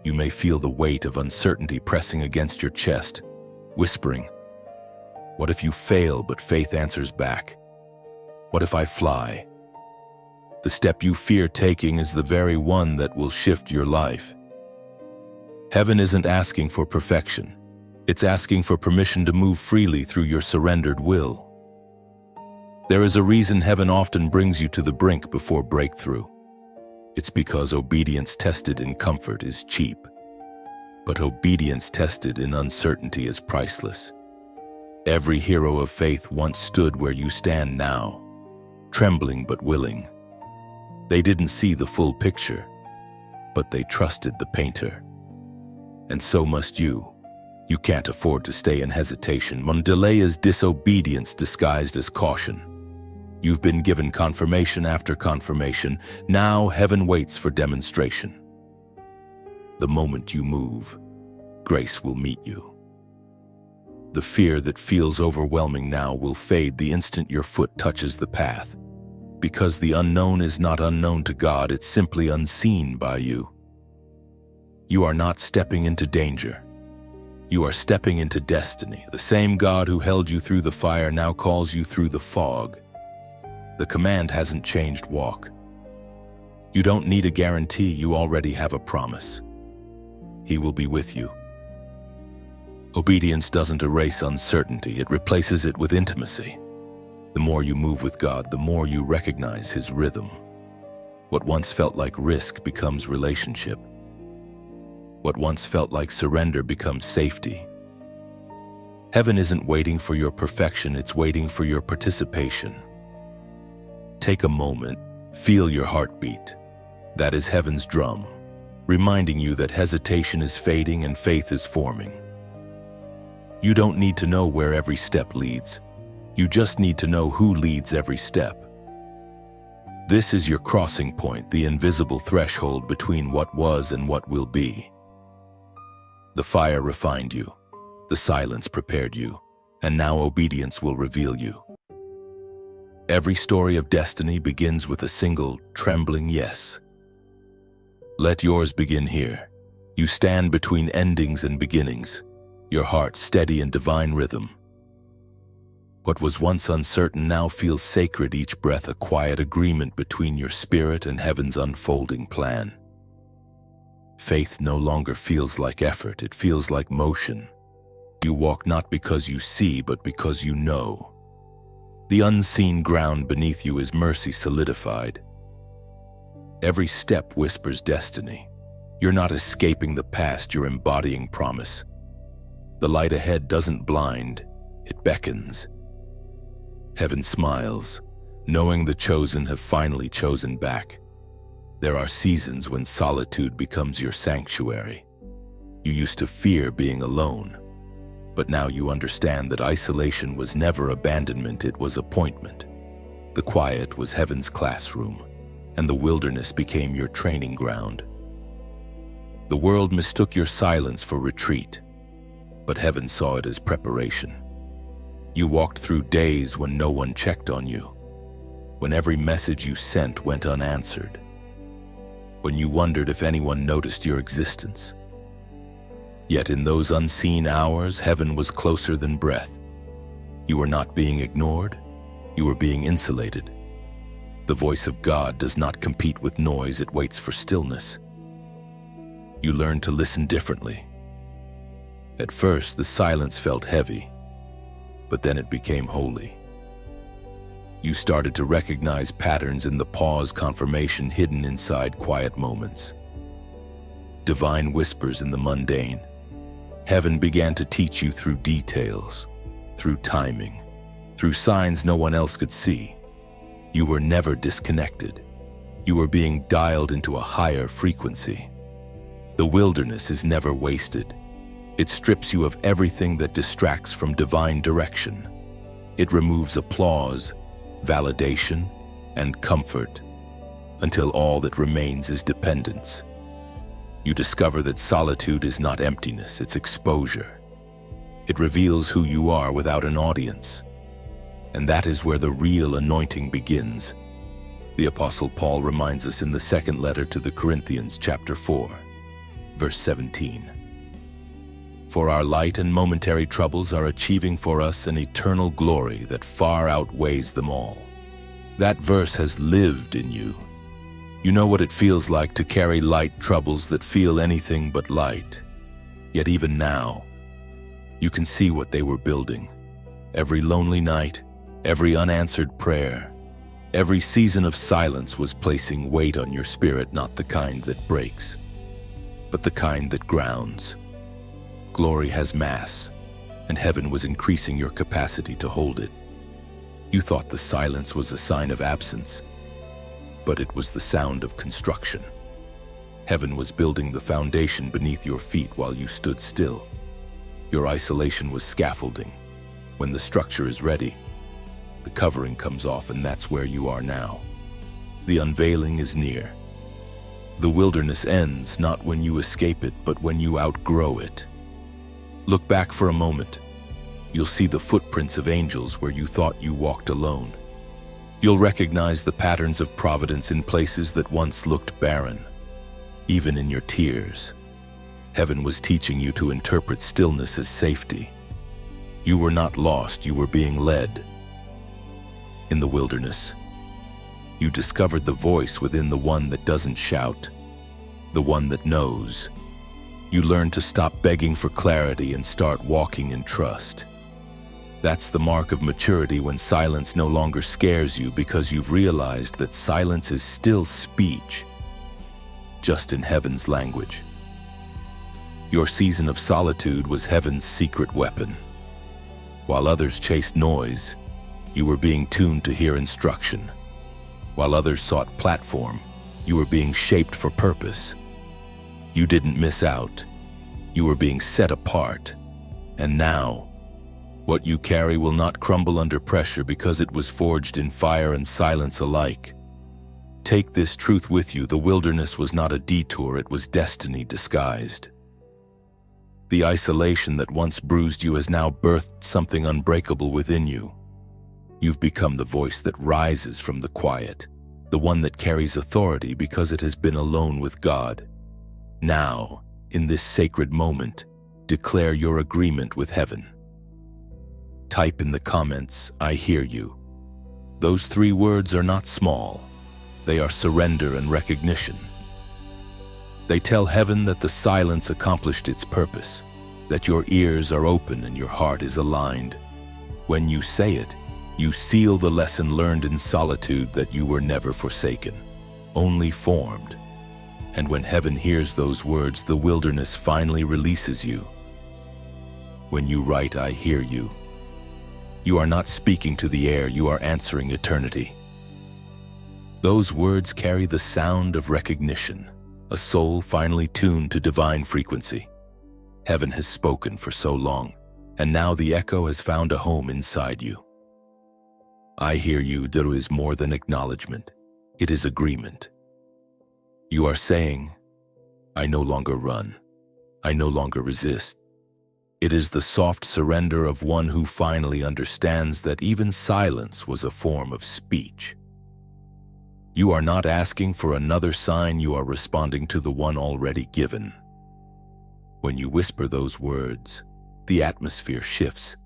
You may feel the weight of uncertainty pressing against your chest, whispering, "What if you fail?" But faith answers back, "What if I fly?" The step you fear taking is the very one that will shift your life. Heaven isn't asking for perfection. It's asking for permission to move freely through your surrendered will. There is a reason heaven often brings you to the brink before breakthrough. It's because obedience tested in comfort is cheap, but obedience tested in uncertainty is priceless. Every hero of faith once stood where you stand now, trembling but willing. They didn't see the full picture, but they trusted the painter. And so must you. You can't afford to stay in hesitation. Delay is disobedience disguised as caution. You've been given confirmation after confirmation. Now heaven waits for demonstration. The moment you move, grace will meet you. The fear that feels overwhelming now will fade the instant your foot touches the path. Because the unknown is not unknown to God, it's simply unseen by you. You are not stepping into danger. You are stepping into destiny. The same God who held you through the fire now calls you through the fog. The command hasn't changed. Walk. You don't need a guarantee, you already have a promise. He will be with you. Obedience doesn't erase uncertainty, it replaces it with intimacy. The more you move with God, the more you recognize His rhythm. What once felt like risk becomes relationship. What once felt like surrender becomes safety. Heaven isn't waiting for your perfection, it's waiting for your participation. Take a moment, feel your heartbeat. That is heaven's drum, reminding you that hesitation is fading and faith is forming. You don't need to know where every step leads. You just need to know who leads every step. This is your crossing point, the invisible threshold between what was and what will be. The fire refined you, the silence prepared you, and now obedience will reveal you. Every story of destiny begins with a single, trembling yes. Let yours begin here. You stand between endings and beginnings, your heart steady in divine rhythm. What was once uncertain now feels sacred, each breath a quiet agreement between your spirit and heaven's unfolding plan. Faith no longer feels like effort, it feels like motion. You walk not because you see, but because you know. The unseen ground beneath you is mercy solidified. Every step whispers destiny. You're not escaping the past, you're embodying promise. The light ahead doesn't blind, it beckons. Heaven smiles, knowing the chosen have finally chosen back. There are seasons when solitude becomes your sanctuary. You used to fear being alone, but now you understand that isolation was never abandonment, it was appointment. The quiet was heaven's classroom, and the wilderness became your training ground. The world mistook your silence for retreat, but heaven saw it as preparation. You walked through days when no one checked on you, when every message you sent went unanswered, when you wondered if anyone noticed your existence. Yet in those unseen hours, heaven was closer than breath. You were not being ignored, you were being insulated. The voice of God does not compete with noise, it waits for stillness. You learned to listen differently. At first, the silence felt heavy, but then it became holy. You started to recognize patterns in the pause, confirmation hidden inside quiet moments. Divine whispers in the mundane. Heaven began to teach you through details, through timing, through signs no one else could see. You were never disconnected. You were being dialed into a higher frequency. The wilderness is never wasted. It strips you of everything that distracts from divine direction. It removes applause, validation, and comfort, until all that remains is dependence. You discover that solitude is not emptiness, it's exposure. It reveals who you are without an audience. And that is where the real anointing begins. The Apostle Paul reminds us in the second letter to the Corinthians, chapter 4, verse 17. For our light and momentary troubles are achieving for us an eternal glory that far outweighs them all. That verse has lived in you. You know what it feels like to carry light troubles that feel anything but light. Yet even now, you can see what they were building. Every lonely night, every unanswered prayer, every season of silence was placing weight on your spirit, not the kind that breaks, but the kind that grounds. Glory has mass, and heaven was increasing your capacity to hold it. You thought the silence was a sign of absence, but it was the sound of construction. Heaven was building the foundation beneath your feet while you stood still. Your isolation was scaffolding. When the structure is ready, the covering comes off, and that's where you are now. The unveiling is near. The wilderness ends not when you escape it, but when you outgrow it. Look back for a moment. You'll see the footprints of angels where you thought you walked alone. You'll recognize the patterns of providence in places that once looked barren. Even in your tears, heaven was teaching you to interpret stillness as safety. You were not lost, you were being led. In the wilderness, you discovered the voice within the one that doesn't shout, the one that knows. You learned to stop begging for clarity and start walking in trust. That's the mark of maturity, when silence no longer scares you because you've realized that silence is still speech, just in heaven's language. Your season of solitude was heaven's secret weapon. While others chased noise, you were being tuned to hear instruction. While others sought platform, you were being shaped for purpose. You didn't miss out. You were being set apart. And now, what you carry will not crumble under pressure because it was forged in fire and silence alike. Take this truth with you: the wilderness was not a detour, it was destiny disguised. The isolation that once bruised you has now birthed something unbreakable within you. You've become the voice that rises from the quiet, the one that carries authority because it has been alone with God. Now, in this sacred moment, declare your agreement with heaven. Type in the comments, "I hear you." Those 3 words are not small. They are surrender and recognition. They tell heaven that the silence accomplished its purpose, that your ears are open and your heart is aligned. When you say it, you seal the lesson learned in solitude, that you were never forsaken, only formed. And when heaven hears those words, the wilderness finally releases you. When you write, "I hear you," you are not speaking to the air, you are answering eternity. Those words carry the sound of recognition, a soul finally tuned to divine frequency. Heaven has spoken for so long, and now the echo has found a home inside you. I hear you, there is more than acknowledgement. It is agreement. You are saying, "I no longer run. I no longer resist." It is the soft surrender of one who finally understands that even silence was a form of speech. You are not asking for another sign, you are responding to the one already given. When you whisper those words, the atmosphere shifts.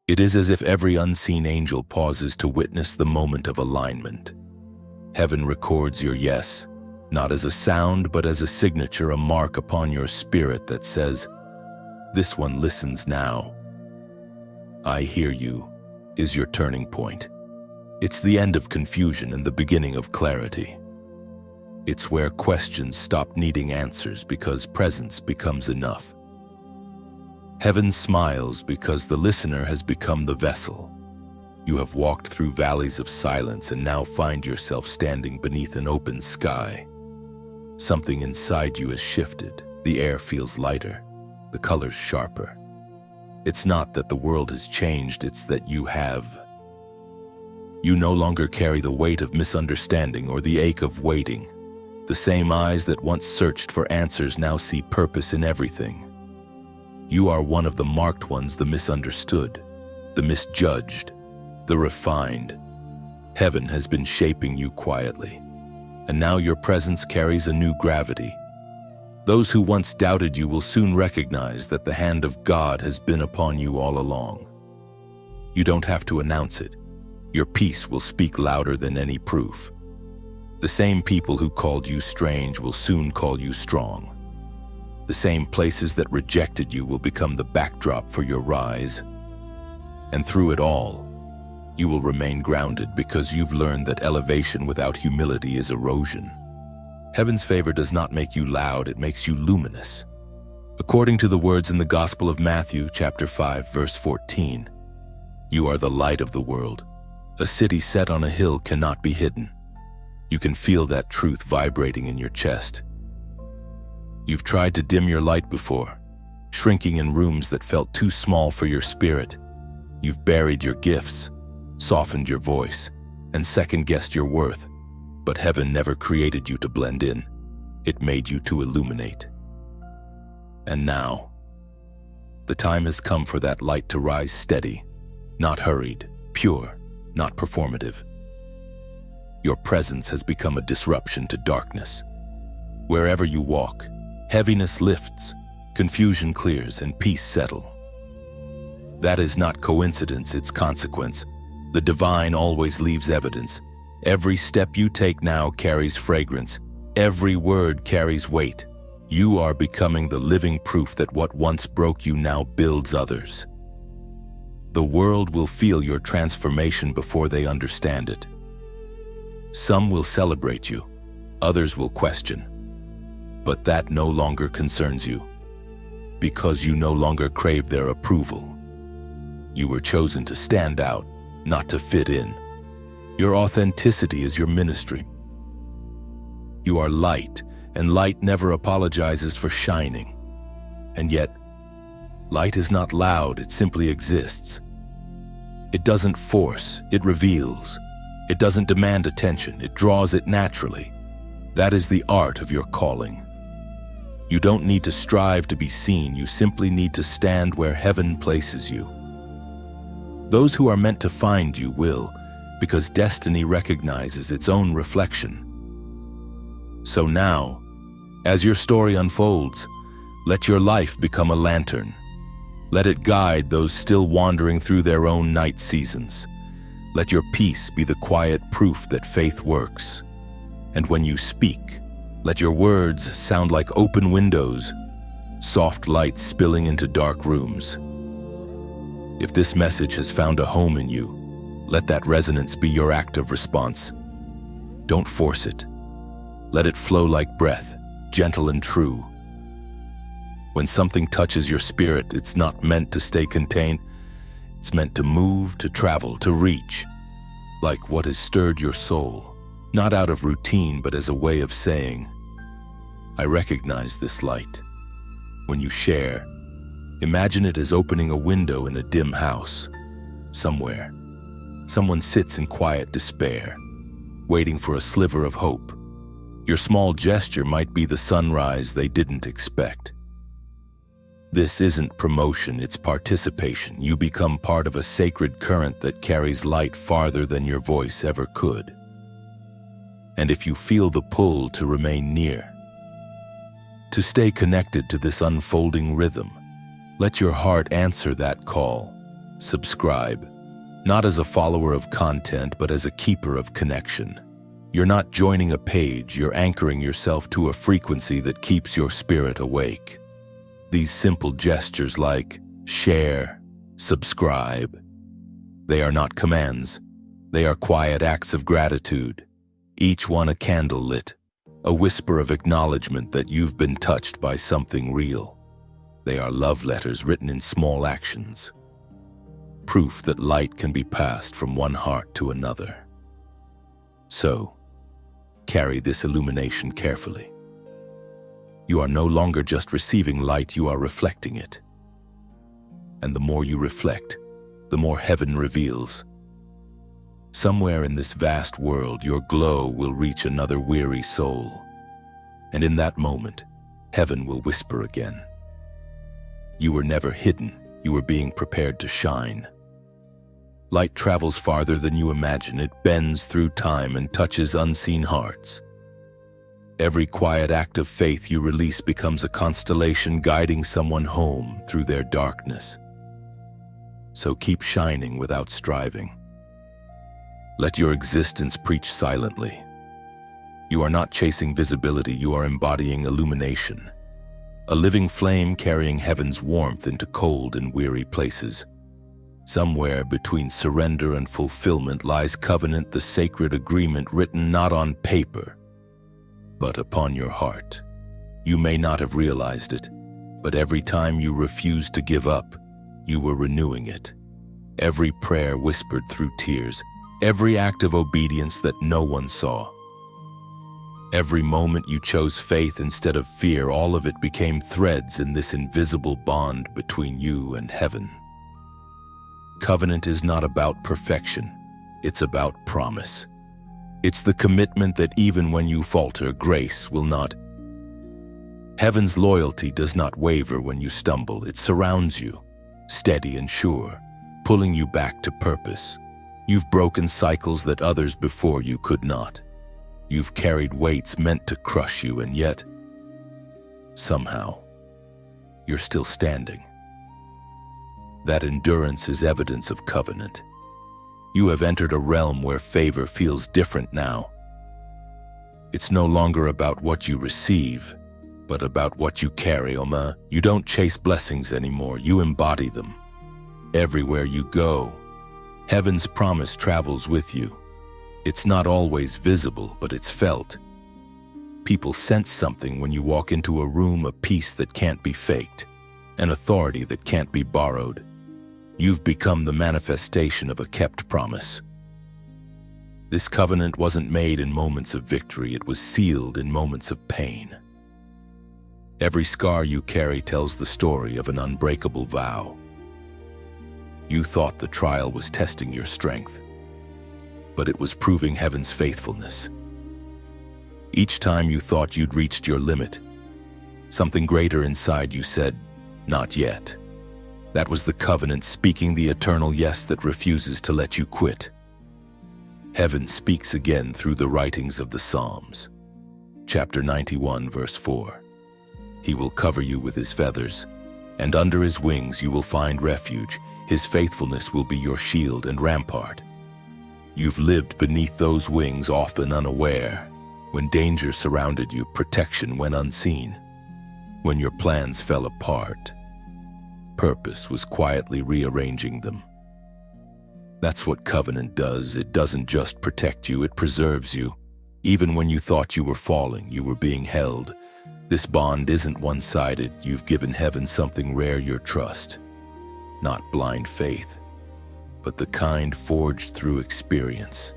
It is as if every unseen angel pauses to witness the moment of alignment. Heaven records your yes, not as a sound, but as a signature, a mark upon your spirit that says, "This one listens now." I hear you is your turning point. It's the end of confusion and the beginning of clarity. It's where questions stop needing answers because presence becomes enough. Heaven smiles because the listener has become the vessel. You have walked through valleys of silence and now find yourself standing beneath an open sky. Something inside you has shifted. The air feels lighter, the colors sharper. It's not that the world has changed, it's that you have. You no longer carry the weight of misunderstanding or the ache of waiting. The same eyes that once searched for answers now see purpose in everything. You are one of the marked ones, the misunderstood, the misjudged, the refined. Heaven has been shaping you quietly, and now your presence carries a new gravity. Those who once doubted you will soon recognize that the hand of God has been upon you all along. You don't have to announce it. Your peace will speak louder than any proof. The same people who called you strange will soon call you strong. The same places that rejected you will become the backdrop for your rise. And through it all, you will remain grounded because you've learned that elevation without humility is erosion. Heaven's favor does not make you loud, it makes you luminous. According to the words in the Gospel of Matthew, chapter 5, verse 14, you are the light of the world. A city set on a hill cannot be hidden. You can feel that truth vibrating in your chest. You've tried to dim your light before, shrinking in rooms that felt too small for your spirit. You've buried your gifts, softened your voice, and second-guessed your worth. But heaven never created you to blend in. It made you to illuminate. And now, the time has come for that light to rise steady, not hurried, pure, not performative. Your presence has become a disruption to darkness. Wherever you walk, heaviness lifts, confusion clears, and peace settles. That is not coincidence, it's consequence. The divine always leaves evidence. Every step you take now carries fragrance. Every word carries weight. You are becoming the living proof that what once broke you now builds others. The world will feel your transformation before they understand it. Some will celebrate you, others will question. But that no longer concerns you, because you no longer crave their approval. You were chosen to stand out, not to fit in. Your authenticity is your ministry. You are light, and light never apologizes for shining. And yet, light is not loud, it simply exists. It doesn't force, it reveals. It doesn't demand attention, it draws it naturally. That is the art of your calling. You don't need to strive to be seen, you simply need to stand where heaven places you. Those who are meant to find you will, because destiny recognizes its own reflection. So now, as your story unfolds, let your life become a lantern. Let it guide those still wandering through their own night seasons. Let your peace be the quiet proof that faith works. And when you speak, let your words sound like open windows, soft light spilling into dark rooms. If this message has found a home in you, let that resonance be your active response. Don't force it. Let it flow like breath, gentle and true. When something touches your spirit, it's not meant to stay contained. It's meant to move, to travel, to reach. Like what has stirred your soul, not out of routine, but as a way of saying, I recognize this light. When you share, imagine it as opening a window in a dim house. Somewhere, someone sits in quiet despair, waiting for a sliver of hope. Your small gesture might be the sunrise they didn't expect. This isn't promotion, it's participation. You become part of a sacred current that carries light farther than your voice ever could. And if you feel the pull to remain near, to stay connected to this unfolding rhythm, let your heart answer that call. Subscribe, not as a follower of content, but as a keeper of connection. You're not joining a page, you're anchoring yourself to a frequency that keeps your spirit awake. These simple gestures like share, subscribe, they are not commands. They are quiet acts of gratitude, each one a candle lit, a whisper of acknowledgement that you've been touched by something real. They are love letters written in small actions, proof that light can be passed from one heart to another. So, carry this illumination carefully. You are no longer just receiving light, you are reflecting it. And the more you reflect, the more heaven reveals. Somewhere in this vast world, your glow will reach another weary soul. And in that moment, heaven will whisper again. You were never hidden, you were being prepared to shine. Light travels farther than you imagine. It bends through time and touches unseen hearts. Every quiet act of faith you release becomes a constellation guiding someone home through their darkness. So keep shining without striving. Let your existence preach silently. You are not chasing visibility, you are embodying illumination. A living flame carrying heaven's warmth into cold and weary places. Somewhere between surrender and fulfillment lies covenant, the sacred agreement written not on paper, but upon your heart. You may not have realized it, but every time you refused to give up, you were renewing it. Every prayer whispered through tears, every act of obedience that no one saw. Every moment you chose faith instead of fear, all of it became threads in this invisible bond between you and heaven. Covenant is not about perfection, it's about promise. It's the commitment that even when you falter, grace will not. Heaven's loyalty does not waver when you stumble. It surrounds you, steady and sure, pulling you back to purpose. You've broken cycles that others before you could not. You've carried weights meant to crush you, and yet, somehow, you're still standing. That endurance is evidence of covenant. You have entered a realm where favor feels different now. It's no longer about what you receive, but about what you carry, Oma. You don't chase blessings anymore, you embody them. Everywhere you go, heaven's promise travels with you. It's not always visible, but it's felt. People sense something when you walk into a room, a peace that can't be faked, an authority that can't be borrowed. You've become the manifestation of a kept promise. This covenant wasn't made in moments of victory, it was sealed in moments of pain. Every scar you carry tells the story of an unbreakable vow. You thought the trial was testing your strength, but it was proving heaven's faithfulness. Each time you thought you'd reached your limit, something greater inside you said, "Not yet." That was the covenant speaking the eternal yes that refuses to let you quit. Heaven speaks again through the writings of the Psalms. Chapter 91, verse 4. He will cover you with his feathers, and under his wings you will find refuge. His faithfulness will be your shield and rampart. You've lived beneath those wings, often unaware. When danger surrounded you, protection went unseen. When your plans fell apart, purpose was quietly rearranging them. That's what covenant does. It doesn't just protect you, it preserves you. Even when you thought you were falling, you were being held. This bond isn't one-sided. You've given heaven something rare, your trust. Not blind faith, but the kind forged through experience.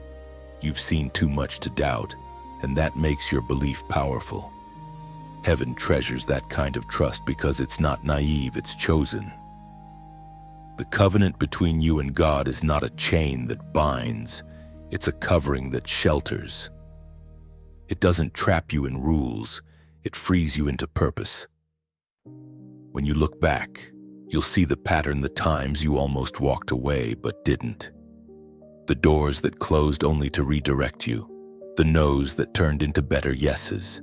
You've seen too much to doubt, and that makes your belief powerful. Heaven treasures that kind of trust because it's not naive, it's chosen. The covenant between you and God is not a chain that binds, it's a covering that shelters. It doesn't trap you in rules, it frees you into purpose. When you look back, you'll see the pattern, the times you almost walked away but didn't. The doors that closed only to redirect you, the no's that turned into better yeses.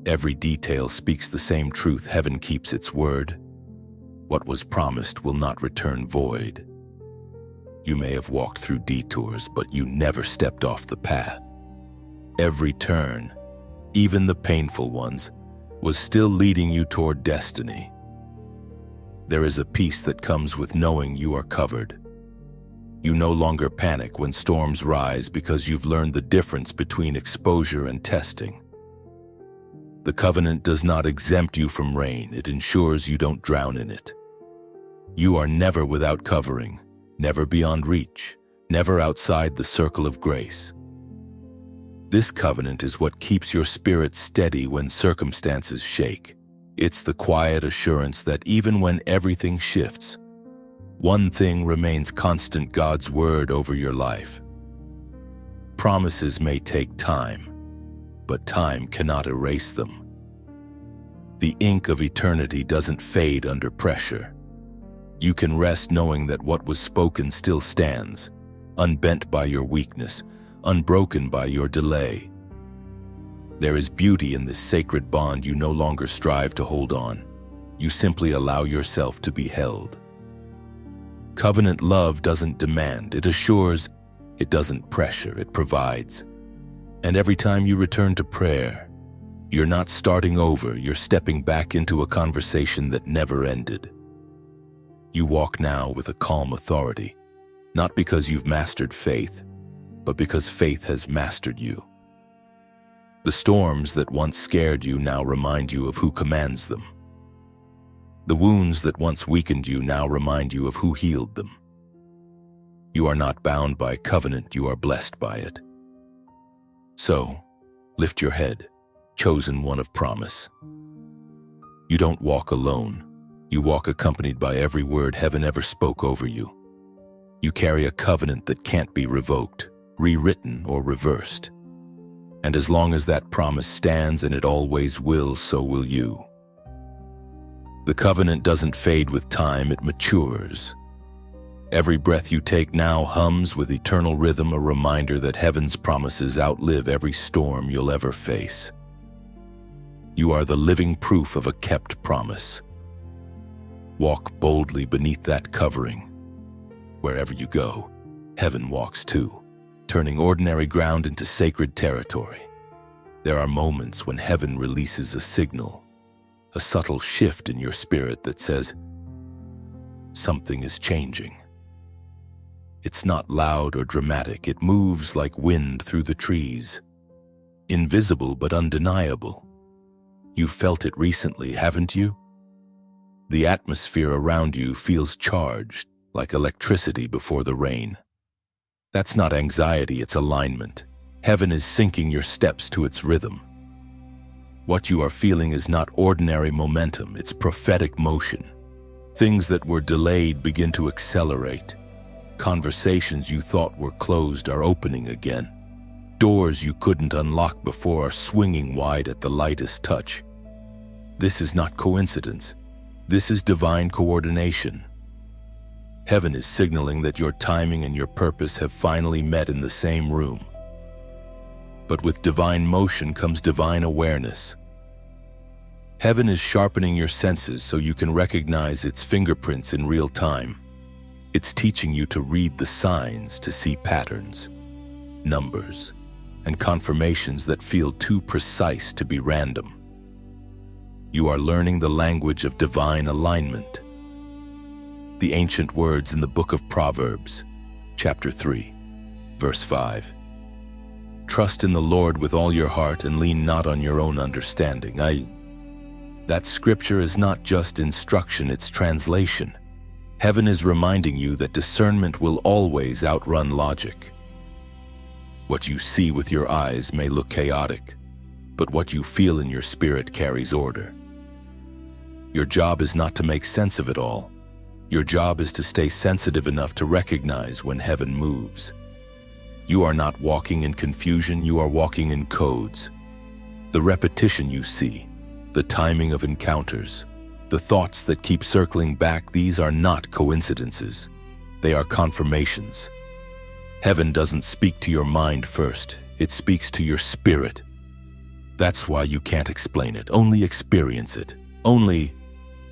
Every detail speaks the same truth. Heaven keeps its word. What was promised will not return void. You may have walked through detours, but you never stepped off the path. Every turn, even the painful ones, was still leading you toward destiny. There is a peace that comes with knowing you are covered. You no longer panic when storms rise because you've learned the difference between exposure and testing. The covenant does not exempt you from rain, it ensures you don't drown in it. You are never without covering, never beyond reach, never outside the circle of grace. This covenant is what keeps your spirit steady when circumstances shake. It's the quiet assurance that even when everything shifts, One thing remains constant: God's word over your life. Promises may take time, but time cannot erase them. The ink of eternity doesn't fade under pressure. You can rest knowing that what was spoken still stands, unbent by your weakness, unbroken by your delay. There is beauty in this sacred bond. You no longer strive to hold on. You simply allow yourself to be held. Covenant love doesn't demand, it assures. It doesn't pressure, it provides. And every time you return to prayer, you're not starting over, you're stepping back into a conversation that never ended. You walk now with a calm authority, not because you've mastered faith, but because faith has mastered you. The storms that once scared you now remind you of who commands them. The wounds that once weakened you now remind you of who healed them. You are not bound by covenant, you are blessed by it. So, lift your head, chosen one of promise. You don't walk alone. You walk accompanied by every word heaven ever spoke over you. You carry a covenant that can't be revoked, rewritten, or reversed. And as long as that promise stands, and it always will, so will you. The covenant doesn't fade with time, it matures. Every breath you take now hums with eternal rhythm, a reminder that heaven's promises outlive every storm you'll ever face. You are the living proof of a kept promise. Walk boldly beneath that covering. Wherever you go, heaven walks too, turning ordinary ground into sacred territory. There are moments when heaven releases a signal, a subtle shift in your spirit that says, something is changing. It's not loud or dramatic, it moves like wind through the trees. Invisible but undeniable. You've felt it recently, haven't you? The atmosphere around you feels charged, like electricity before the rain. That's not anxiety, it's alignment. Heaven is syncing your steps to its rhythm. What you are feeling is not ordinary momentum, it's prophetic motion. Things that were delayed begin to accelerate. Conversations you thought were closed are opening again. Doors you couldn't unlock before are swinging wide at the lightest touch. This is not coincidence. This is divine coordination. Heaven is signaling that your timing and your purpose have finally met in the same room. But with divine motion comes divine awareness. Heaven is sharpening your senses so you can recognize its fingerprints in real time. It's teaching you to read the signs, to see patterns, numbers, and confirmations that feel too precise to be random. You are learning the language of divine alignment. The ancient words in the book of Proverbs, chapter 3, verse 5. Trust in the Lord with all your heart and lean not on your own understanding. That scripture is not just instruction, it's translation. Heaven is reminding you that discernment will always outrun logic. What you see with your eyes may look chaotic, but what you feel in your spirit carries order. Your job is not to make sense of it all. Your job is to stay sensitive enough to recognize when heaven moves. You are not walking in confusion, you are walking in codes. The repetition you see, the timing of encounters, the thoughts that keep circling back, these are not coincidences. They are confirmations. Heaven doesn't speak to your mind first, it speaks to your spirit. That's why you can't explain it, only experience it.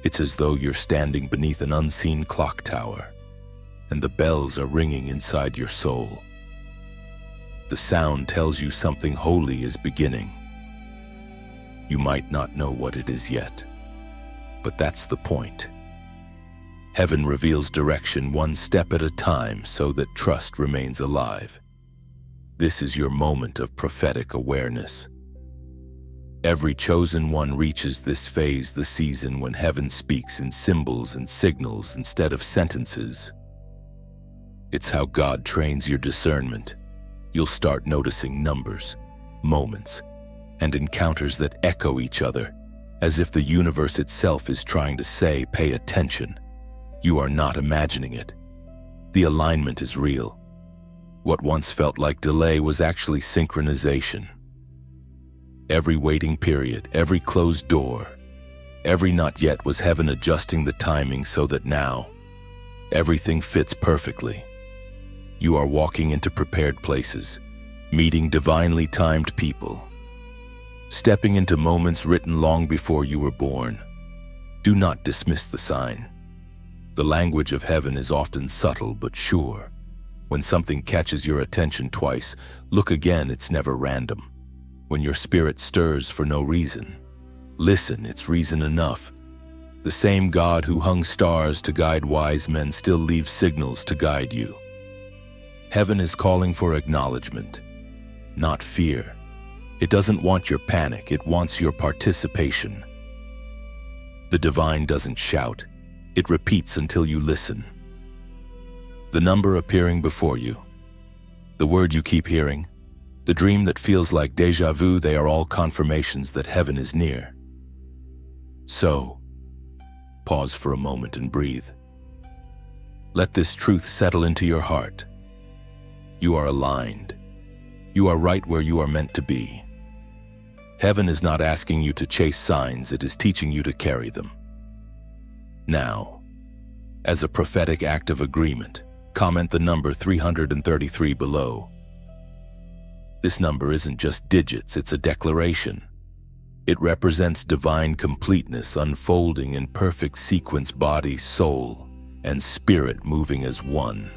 It's as though you're standing beneath an unseen clock tower, and the bells are ringing inside your soul. The sound tells you something holy is beginning. You might not know what it is yet, but that's the point. Heaven reveals direction one step at a time so that trust remains alive. This is your moment of prophetic awareness. Every chosen one reaches this phase, the season when heaven speaks in symbols and signals instead of sentences. It's how God trains your discernment. You'll start noticing numbers, moments, and encounters that echo each other, as if the universe itself is trying to say, pay attention. You are not imagining it. The alignment is real. What once felt like delay was actually synchronization. Every waiting period, every closed door, every not yet was heaven adjusting the timing so that now, everything fits perfectly. You are walking into prepared places, meeting divinely timed people, stepping into moments written long before you were born. Do not dismiss the sign. The language of heaven is often subtle but sure. When something catches your attention twice, look again, it's never random. When your spirit stirs for no reason, listen, it's reason enough. The same God who hung stars to guide wise men still leaves signals to guide you. Heaven is calling for acknowledgement, not fear. It doesn't want your panic, it wants your participation. The divine doesn't shout, it repeats until you listen. The number appearing before you, the word you keep hearing, the dream that feels like déjà vu, they are all confirmations that heaven is near. So, pause for a moment and breathe. Let this truth settle into your heart. You are aligned. You are right where you are meant to be. Heaven is not asking you to chase signs, it is teaching you to carry them. Now, as a prophetic act of agreement, comment the number 333 below. This number isn't just digits, it's a declaration. It represents divine completeness unfolding in perfect sequence, body, soul, and spirit moving as one.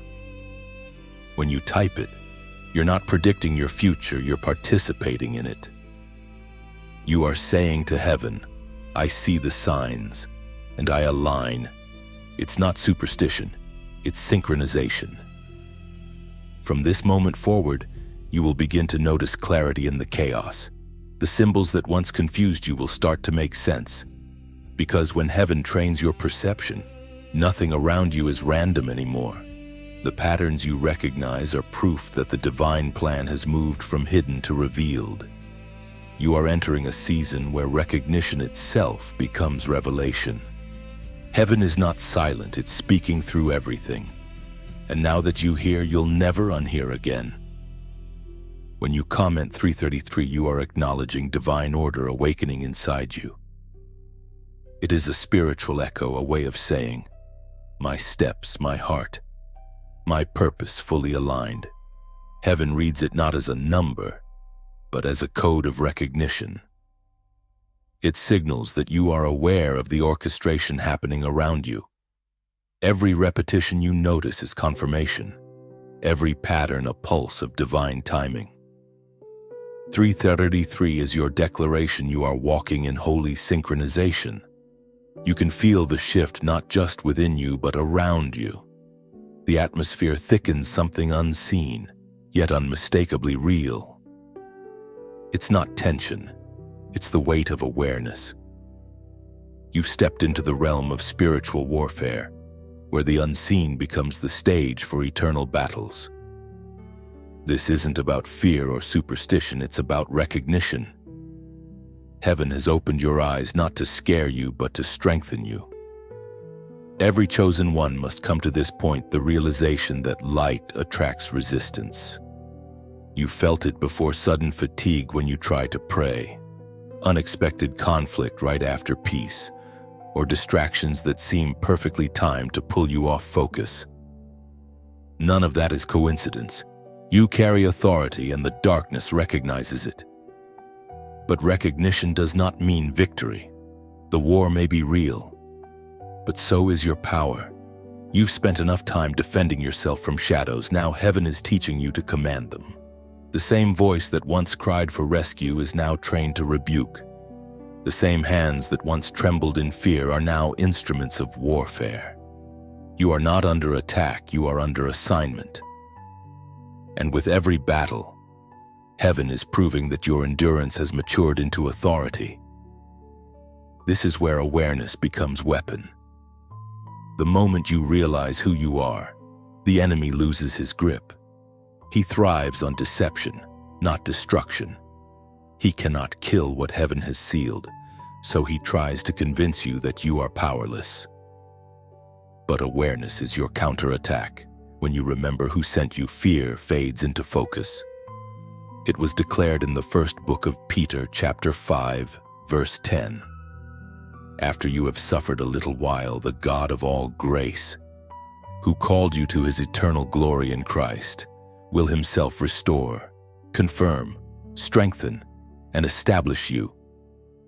When you type it, you're not predicting your future, you're participating in it. You are saying to heaven, I see the signs, and I align. It's not superstition, it's synchronization. From this moment forward, you will begin to notice clarity in the chaos. The symbols that once confused you will start to make sense. Because when heaven trains your perception, nothing around you is random anymore. The patterns you recognize are proof that the divine plan has moved from hidden to revealed. You are entering a season where recognition itself becomes revelation. Heaven is not silent, it's speaking through everything. And now that you hear, you'll never unhear again. When you comment 333, you are acknowledging divine order awakening inside you. It is a spiritual echo, a way of saying, my steps, my heart, my purpose fully aligned. Heaven reads it not as a number, but as a code of recognition. It signals that you are aware of the orchestration happening around you. Every repetition you notice is confirmation, every pattern a pulse of divine timing. 333 is your declaration you are walking in holy synchronization. You can feel the shift not just within you but around you. The atmosphere thickens, something unseen, yet unmistakably real. It's not tension, it's the weight of awareness. You've stepped into the realm of spiritual warfare, where the unseen becomes the stage for eternal battles. This isn't about fear or superstition, it's about recognition. Heaven has opened your eyes not to scare you, but to strengthen you. Every chosen one must come to this point, the realization that light attracts resistance. You felt it before: sudden fatigue when you try to pray, unexpected conflict right after peace, or distractions that seem perfectly timed to pull you off focus. None of that is coincidence. You carry authority and the darkness recognizes it. But recognition does not mean victory. The war may be real, but so is your power. You've spent enough time defending yourself from shadows. Now heaven is teaching you to command them. The same voice that once cried for rescue is now trained to rebuke. The same hands that once trembled in fear are now instruments of warfare. You are not under attack, you are under assignment. And with every battle, heaven is proving that your endurance has matured into authority. This is where awareness becomes weapon. The moment you realize who you are, the enemy loses his grip. He thrives on deception, not destruction. He cannot kill what heaven has sealed, so he tries to convince you that you are powerless. But awareness is your counterattack. When you remember who sent you, fear fades into focus. It was declared in the first book of Peter, chapter 5, verse 10. After you have suffered a little while, the God of all grace, who called you to his eternal glory in Christ, will himself restore, confirm, strengthen, and establish you.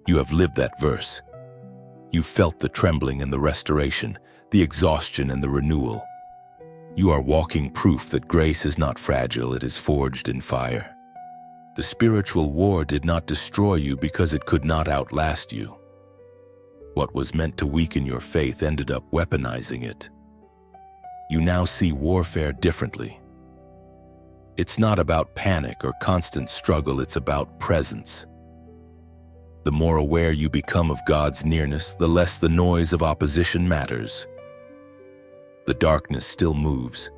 You have lived that verse. You felt the trembling and the restoration, the exhaustion and the renewal. You are walking proof that grace is not fragile, it is forged in fire. The spiritual war did not destroy you because it could not outlast you. What was meant to weaken your faith ended up weaponizing it. You now see warfare differently. It's not about panic or constant struggle, it's about presence. The more aware you become of God's nearness, the less the noise of opposition matters. The darkness still moves,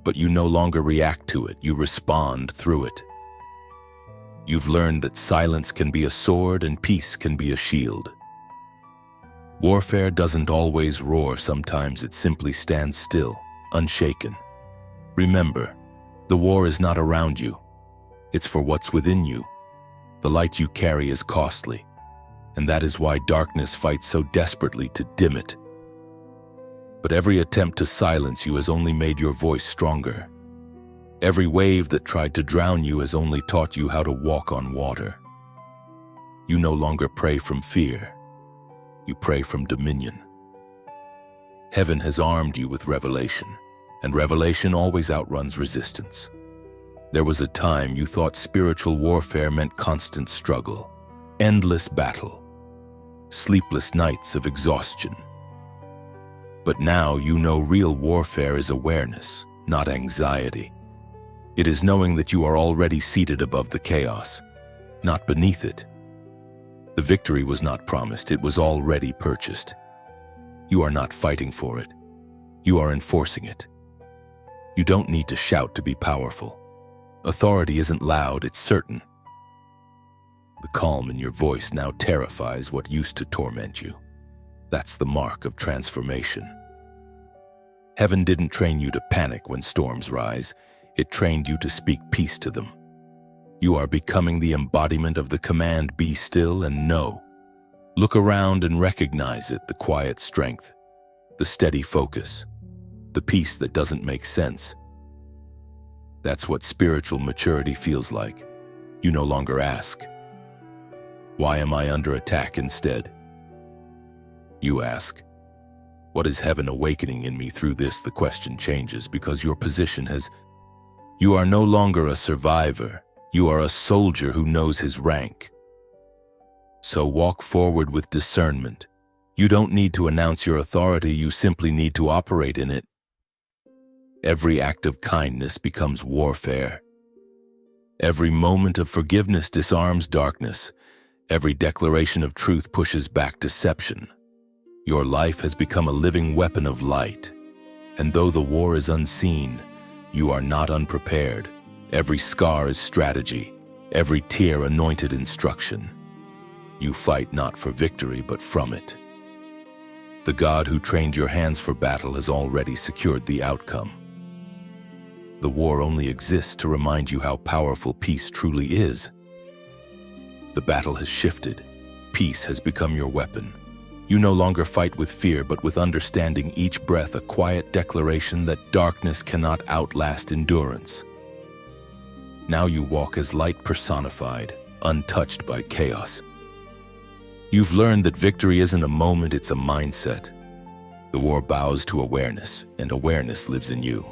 but you no longer react to it, you respond through it. You've learned that silence can be a sword and peace can be a shield. Warfare doesn't always roar, sometimes it simply stands still, unshaken. Remember, the war is not around you, it's for what's within you. The light you carry is costly, and that is why darkness fights so desperately to dim it. But every attempt to silence you has only made your voice stronger. Every wave that tried to drown you has only taught you how to walk on water. You no longer pray from fear. You pray from dominion. Heaven has armed you with revelation, and revelation always outruns resistance. There was a time you thought spiritual warfare meant constant struggle, endless battle, sleepless nights of exhaustion. But now you know real warfare is awareness, not anxiety. It is knowing that you are already seated above the chaos, not beneath it. The victory was not promised, it was already purchased. You are not fighting for it, you are enforcing it. You don't need to shout to be powerful. Authority isn't loud, it's certain. The calm in your voice now terrifies what used to torment you. That's the mark of transformation. Heaven didn't train you to panic when storms rise. It trained you to speak peace to them. You are becoming the embodiment of the command, be still and know. Look around and recognize it, the quiet strength, the steady focus, the peace that doesn't make sense. That's what spiritual maturity feels like. You no longer ask, why am I under attack? Instead, you ask, what is heaven awakening in me through this? The question changes because your position has. You are no longer a survivor. You are a soldier who knows his rank. So walk forward with discernment. You don't need to announce your authority, you simply need to operate in it. Every act of kindness becomes warfare. Every moment of forgiveness disarms darkness. Every declaration of truth pushes back deception. Your life has become a living weapon of light. And though the war is unseen, you are not unprepared. Every scar is strategy. Every tear anointed instruction. You fight not for victory, but from it. The God who trained your hands for battle has already secured the outcome. The war only exists to remind you how powerful peace truly is. The battle has shifted. Peace has become your weapon. You no longer fight with fear, but with understanding, each breath a quiet declaration that darkness cannot outlast endurance. Now you walk as light personified, untouched by chaos. You've learned that victory isn't a moment, it's a mindset. The war bows to awareness, and awareness lives in you.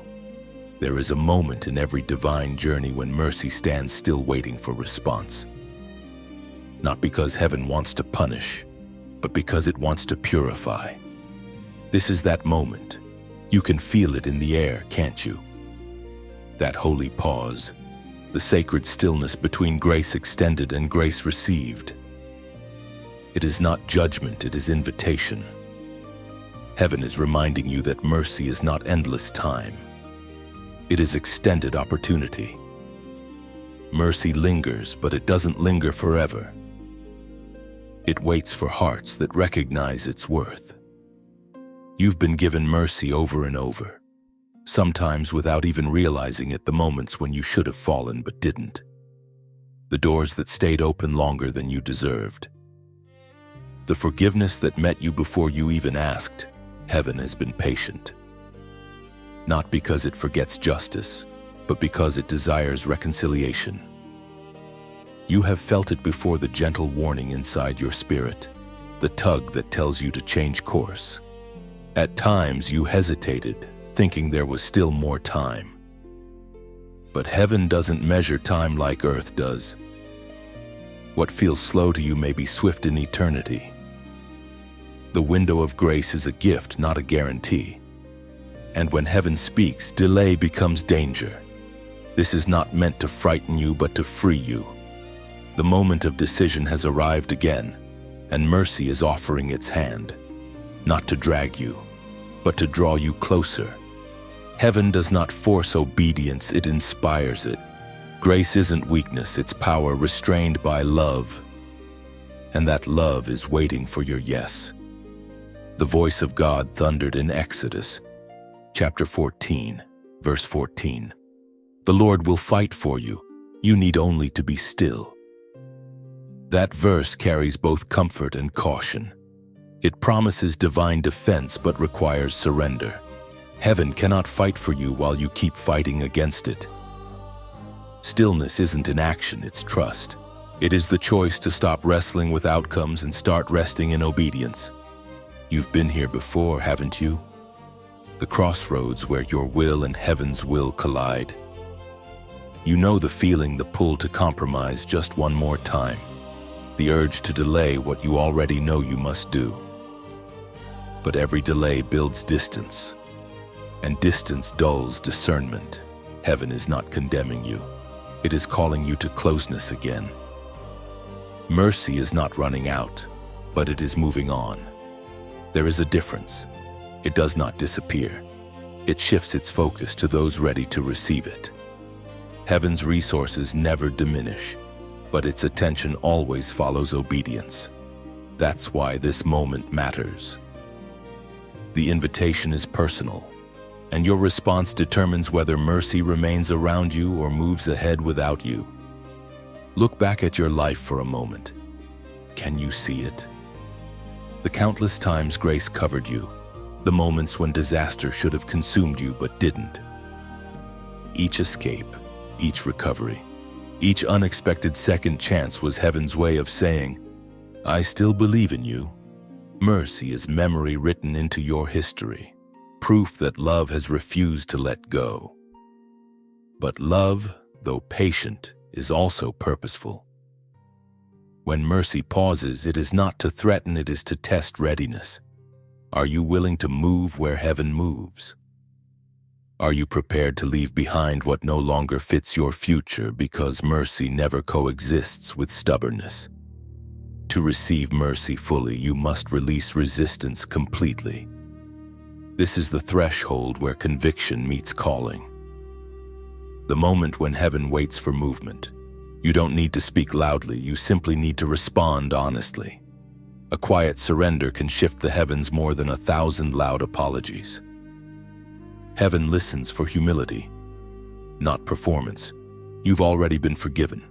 There is a moment in every divine journey when mercy stands still waiting for response. Not because heaven wants to punish, but because it wants to purify. This is that moment. You can feel it in the air, can't you? That holy pause, the sacred stillness between grace extended and grace received. It is not judgment, it is invitation. Heaven is reminding you that mercy is not endless time. It is extended opportunity. Mercy lingers, but it doesn't linger forever. It waits for hearts that recognize its worth. You've been given mercy over and over, sometimes without even realizing it, the moments when you should have fallen but didn't. The doors that stayed open longer than you deserved. The forgiveness that met you before you even asked. Heaven has been patient. Not because it forgets justice, but because it desires reconciliation. You have felt it before, the gentle warning inside your spirit, the tug that tells you to change course. At times you hesitated, thinking there was still more time. But heaven doesn't measure time like earth does. What feels slow to you may be swift in eternity. The window of grace is a gift, not a guarantee. And when heaven speaks, delay becomes danger. This is not meant to frighten you, but to free you. The moment of decision has arrived again, and mercy is offering its hand, not to drag you, but to draw you closer. Heaven does not force obedience, it inspires it. Grace isn't weakness, it's power restrained by love. And that love is waiting for your yes. The voice of God thundered in Exodus, chapter 14, verse 14. The Lord will fight for you. You need only to be still. That verse carries both comfort and caution. It promises divine defense but requires surrender. Heaven cannot fight for you while you keep fighting against it. Stillness isn't inaction, it's trust. It is the choice to stop wrestling with outcomes and start resting in obedience. You've been here before, haven't you? The crossroads where your will and heaven's will collide. You know the feeling, the pull to compromise just one more time. The urge to delay what you already know you must do. But every delay builds distance, and distance dulls discernment. Heaven is not condemning you. It is calling you to closeness again. Mercy is not running out, but it is moving on. There is a difference. It does not disappear. It shifts its focus to those ready to receive it. Heaven's resources never diminish, but its attention always follows obedience. That's why this moment matters. The invitation is personal, and your response determines whether mercy remains around you or moves ahead without you. Look back at your life for a moment. Can you see it? The countless times grace covered you, the moments when disaster should have consumed you but didn't. Each escape, each recovery, each unexpected second chance was heaven's way of saying, I still believe in you. Mercy is memory written into your history, proof that love has refused to let go. But love, though patient, is also purposeful. When mercy pauses, it is not to threaten, it is to test readiness. Are you willing to move where heaven moves? Are you prepared to leave behind what no longer fits your future, because mercy never coexists with stubbornness? To receive mercy fully, you must release resistance completely. This is the threshold where conviction meets calling. The moment when heaven waits for movement. You don't need to speak loudly, you simply need to respond honestly. A quiet surrender can shift the heavens more than 1,000 loud apologies. Heaven listens for humility, not performance. You've already been forgiven.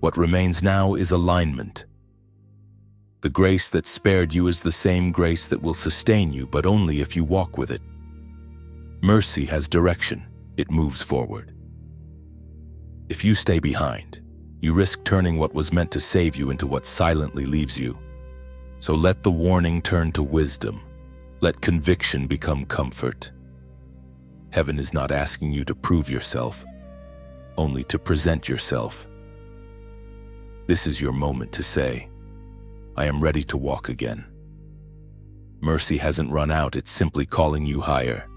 What remains now is alignment. The grace that spared you is the same grace that will sustain you, but only if you walk with it. Mercy has direction. It moves forward. If you stay behind, you risk turning what was meant to save you into what silently leaves you. So let the warning turn to wisdom. Let conviction become comfort. Heaven is not asking you to prove yourself, only to present yourself. This is your moment to say, I am ready to walk again. Mercy hasn't run out, it's simply calling you higher.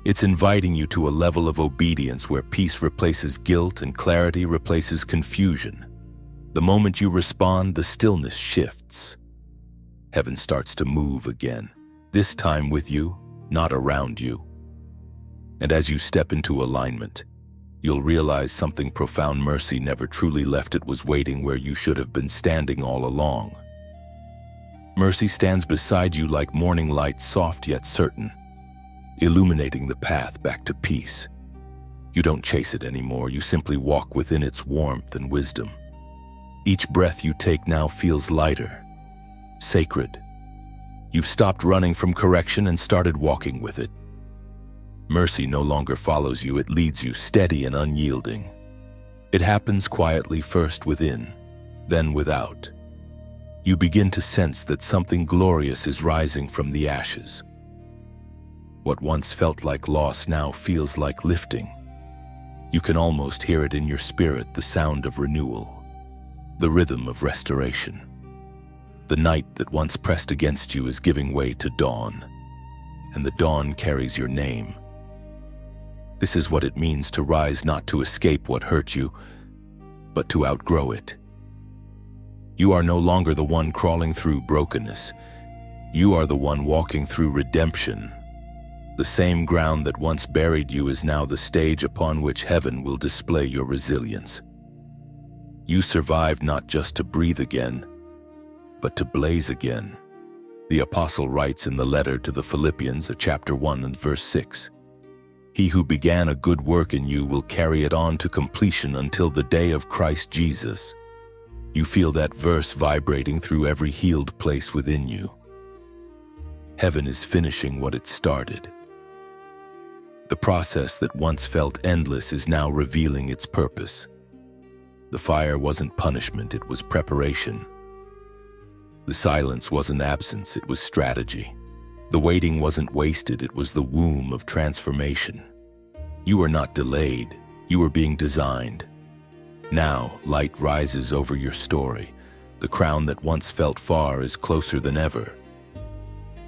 It's inviting you to a level of obedience where peace replaces guilt and clarity replaces confusion. The moment you respond, the stillness shifts. Heaven starts to move again, this time with you, not around you. And as you step into alignment, you'll realize something profound. Mercy never truly left, it was waiting where you should have been standing all along. Mercy stands beside you like morning light, soft yet certain, illuminating the path back to peace. You don't chase it anymore, you simply walk within its warmth and wisdom. Each breath you take now feels lighter, sacred. You've stopped running from correction and started walking with it. Mercy no longer follows you, it leads you, steady and unyielding. It happens quietly, first within, then without. You begin to sense that something glorious is rising from the ashes. What once felt like loss now feels like lifting. You can almost hear it in your spirit, the sound of renewal, the rhythm of restoration. The night that once pressed against you is giving way to dawn, and the dawn carries your name. This is what it means to rise, not to escape what hurt you, but to outgrow it. You are no longer the one crawling through brokenness. You are the one walking through redemption. The same ground that once buried you is now the stage upon which heaven will display your resilience. You survived not just to breathe again, but to blaze again. The apostle writes in the letter to the Philippians, chapter 1 and verse 6, "He who began a good work in you will carry it on to completion until the day of Christ Jesus." You feel that verse vibrating through every healed place within you. Heaven is finishing what it started. The process that once felt endless is now revealing its purpose. The fire wasn't punishment, it was preparation. The silence wasn't absence, it was strategy. The waiting wasn't wasted, it was the womb of transformation. You were not delayed, you were being designed. Now, light rises over your story. The crown that once felt far is closer than ever.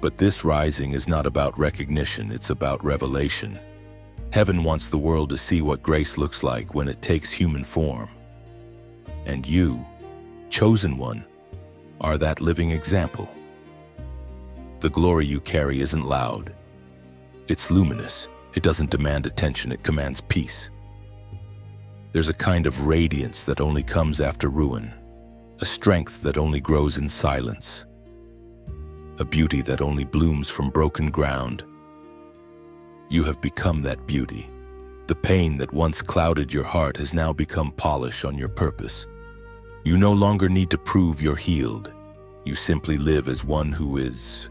But this rising is not about recognition, it's about revelation. Heaven wants the world to see what grace looks like when it takes human form. And you, chosen one, are that living example. The glory you carry isn't loud. It's luminous. It doesn't demand attention, it commands peace. There's a kind of radiance that only comes after ruin, a strength that only grows in silence, a beauty that only blooms from broken ground. You have become that beauty. The pain that once clouded your heart has now become polish on your purpose. You no longer need to prove you're healed. You simply live as one who is.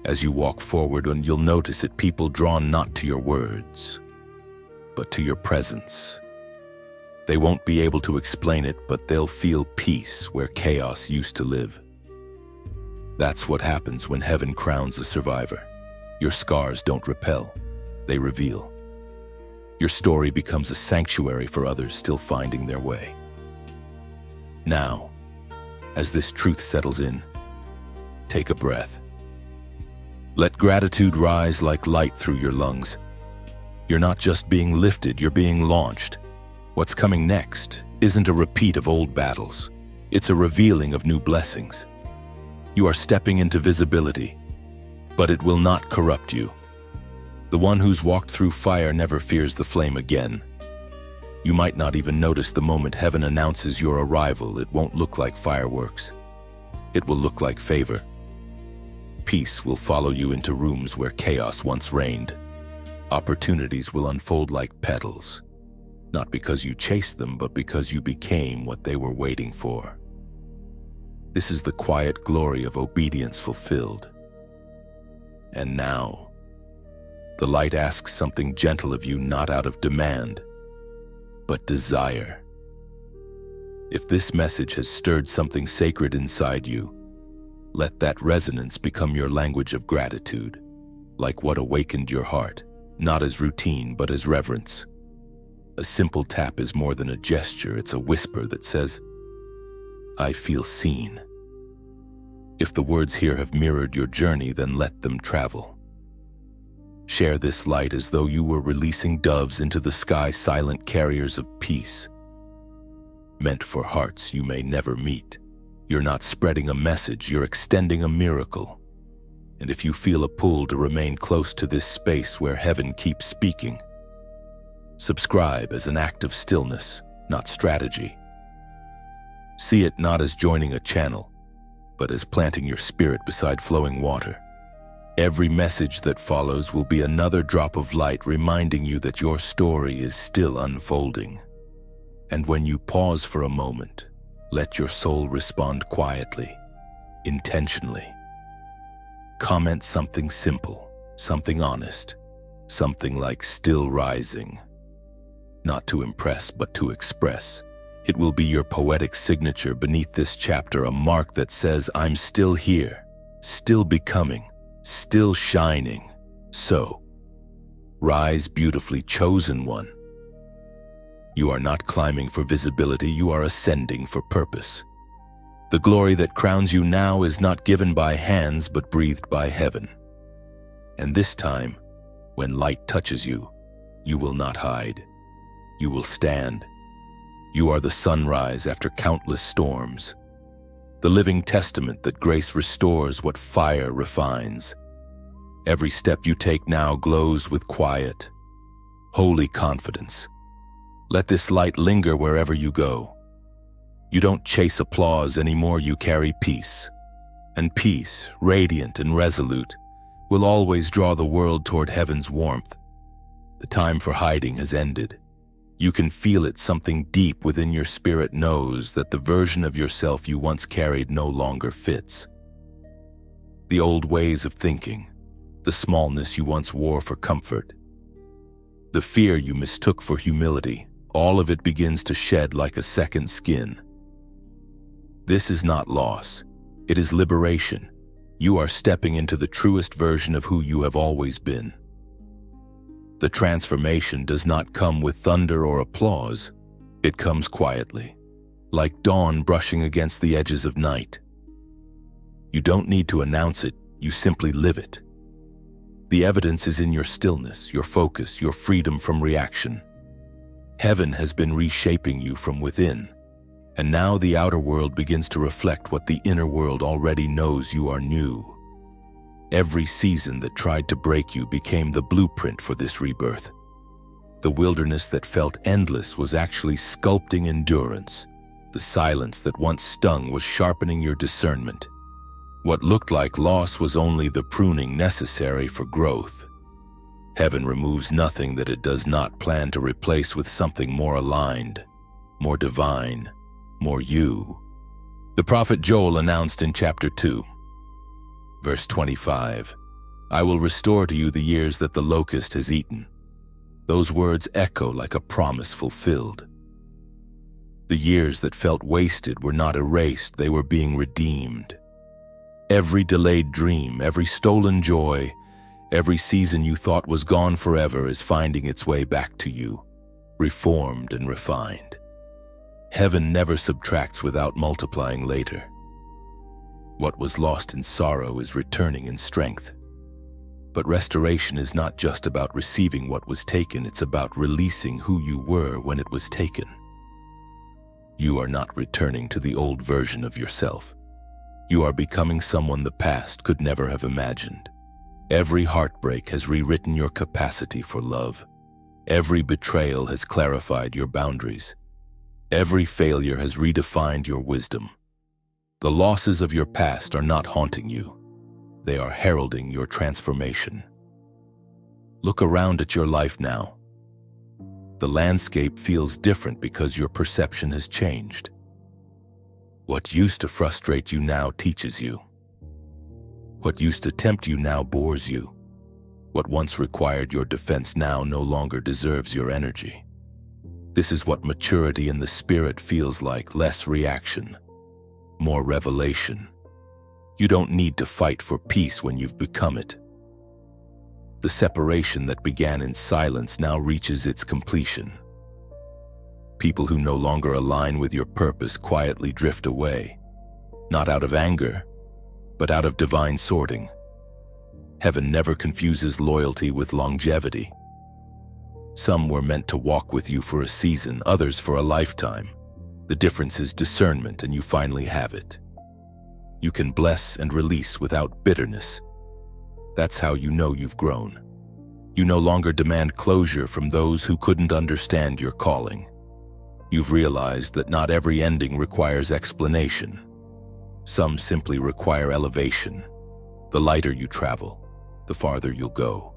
As you walk forward, and you'll notice it, people drawn not to your words, but to your presence. They won't be able to explain it, but they'll feel peace where chaos used to live. That's what happens when heaven crowns a survivor. Your scars don't repel, they reveal. Your story becomes a sanctuary for others still finding their way. Now, as this truth settles in, take a breath. Let gratitude rise like light through your lungs. You're not just being lifted, you're being launched. What's coming next isn't a repeat of old battles. It's a revealing of new blessings. You are stepping into visibility, but it will not corrupt you. The one who's walked through fire never fears the flame again. You might not even notice the moment heaven announces your arrival. It won't look like fireworks. It will look like favor. Peace will follow you into rooms where chaos once reigned. Opportunities will unfold like petals, not because you chased them, but because you became what they were waiting for. This is the quiet glory of obedience fulfilled. And now, the light asks something gentle of you, not out of demand, but desire. If this message has stirred something sacred inside you, let that resonance become your language of gratitude, like what awakened your heart, not as routine, but as reverence. A simple tap is more than a gesture, it's a whisper that says, "I feel seen." If the words here have mirrored your journey, then let them travel. Share this light as though you were releasing doves into the sky, silent carriers of peace, meant for hearts you may never meet. You're not spreading a message, you're extending a miracle. And if you feel a pull to remain close to this space where heaven keeps speaking, subscribe as an act of stillness, not strategy. See it not as joining a channel, but as planting your spirit beside flowing water. Every message that follows will be another drop of light reminding you that your story is still unfolding. And when you pause for a moment, let your soul respond quietly, intentionally. Comment something simple, something honest, something like "still rising." Not to impress, but to express. It will be your poetic signature beneath this chapter, a mark that says, "I'm still here, still becoming, still shining." So, rise beautifully, chosen one. You are not climbing for visibility, you are ascending for purpose. The glory that crowns you now is not given by hands, but breathed by heaven. And this time, when light touches you, you will not hide. You will stand. You are the sunrise after countless storms, the living testament that grace restores what fire refines. Every step you take now glows with quiet, holy confidence. Let this light linger wherever you go. You don't chase applause anymore, you carry peace. And peace, radiant and resolute, will always draw the world toward heaven's warmth. The time for hiding has ended. You can feel it. Something deep within your spirit knows that the version of yourself you once carried no longer fits. The old ways of thinking, the smallness you once wore for comfort, the fear you mistook for humility, all of it begins to shed like a second skin. This is not loss, it is liberation. You are stepping into the truest version of who you have always been. The transformation does not come with thunder or applause. It comes quietly, like dawn brushing against the edges of night. You don't need to announce it, you simply live it. The evidence is in your stillness, your focus, your freedom from reaction. Heaven has been reshaping you from within, and now the outer world begins to reflect what the inner world already knows: you are new. Every season that tried to break you became the blueprint for this rebirth. The wilderness that felt endless was actually sculpting endurance. The silence that once stung was sharpening your discernment. What looked like loss was only the pruning necessary for growth. Heaven removes nothing that it does not plan to replace with something more aligned, more divine, more you. The prophet Joel announced in chapter 2, Verse 25, "I will restore to you the years that the locust has eaten." Those words echo like a promise fulfilled. The years that felt wasted were not erased, they were being redeemed. Every delayed dream, every stolen joy, every season you thought was gone forever is finding its way back to you, reformed and refined. Heaven never subtracts without multiplying later. What was lost in sorrow is returning in strength. But restoration is not just about receiving what was taken, it's about releasing who you were when it was taken. You are not returning to the old version of yourself. You are becoming someone the past could never have imagined. Every heartbreak has rewritten your capacity for love. Every betrayal has clarified your boundaries. Every failure has redefined your wisdom. The losses of your past are not haunting you. They are heralding your transformation. Look around at your life now. The landscape feels different because your perception has changed. What used to frustrate you now teaches you. What used to tempt you now bores you. What once required your defense now no longer deserves your energy. This is what maturity in the spirit feels like: less reaction, more revelation. You don't need to fight for peace when you've become it. The separation that began in silence now reaches its completion. People who no longer align with your purpose quietly drift away, not out of anger, but out of divine sorting. Heaven never confuses loyalty with longevity. Some were meant to walk with you for a season, others for a lifetime. The difference is discernment, and you finally have it. You can bless and release without bitterness. That's how you know you've grown. You no longer demand closure from those who couldn't understand your calling. You've realized that not every ending requires explanation. Some simply require elevation. The lighter you travel, the farther you'll go.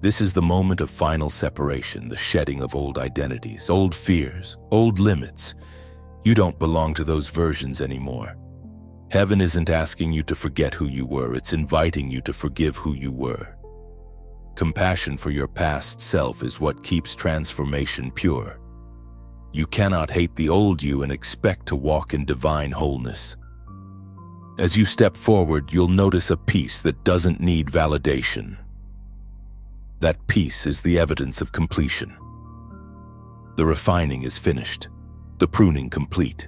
This is the moment of final separation, the shedding of old identities, old fears, old limits. You don't belong to those versions anymore. Heaven isn't asking you to forget who you were, it's inviting you to forgive who you were. Compassion for your past self is what keeps transformation pure. You cannot hate the old you and expect to walk in divine wholeness. As you step forward, you'll notice a peace that doesn't need validation. That peace is the evidence of completion. The refining is finished, the pruning complete.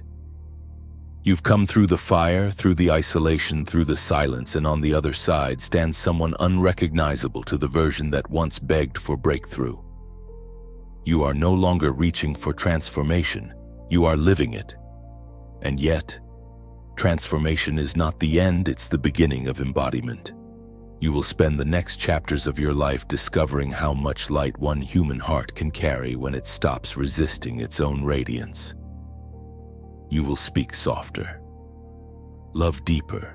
You've come through the fire, through the isolation, through the silence, and on the other side stands someone unrecognizable to the version that once begged for breakthrough. You are no longer reaching for transformation, you are living it. And yet, transformation is not the end, it's the beginning of embodiment. You will spend the next chapters of your life discovering how much light one human heart can carry when it stops resisting its own radiance. You will speak softer, love deeper,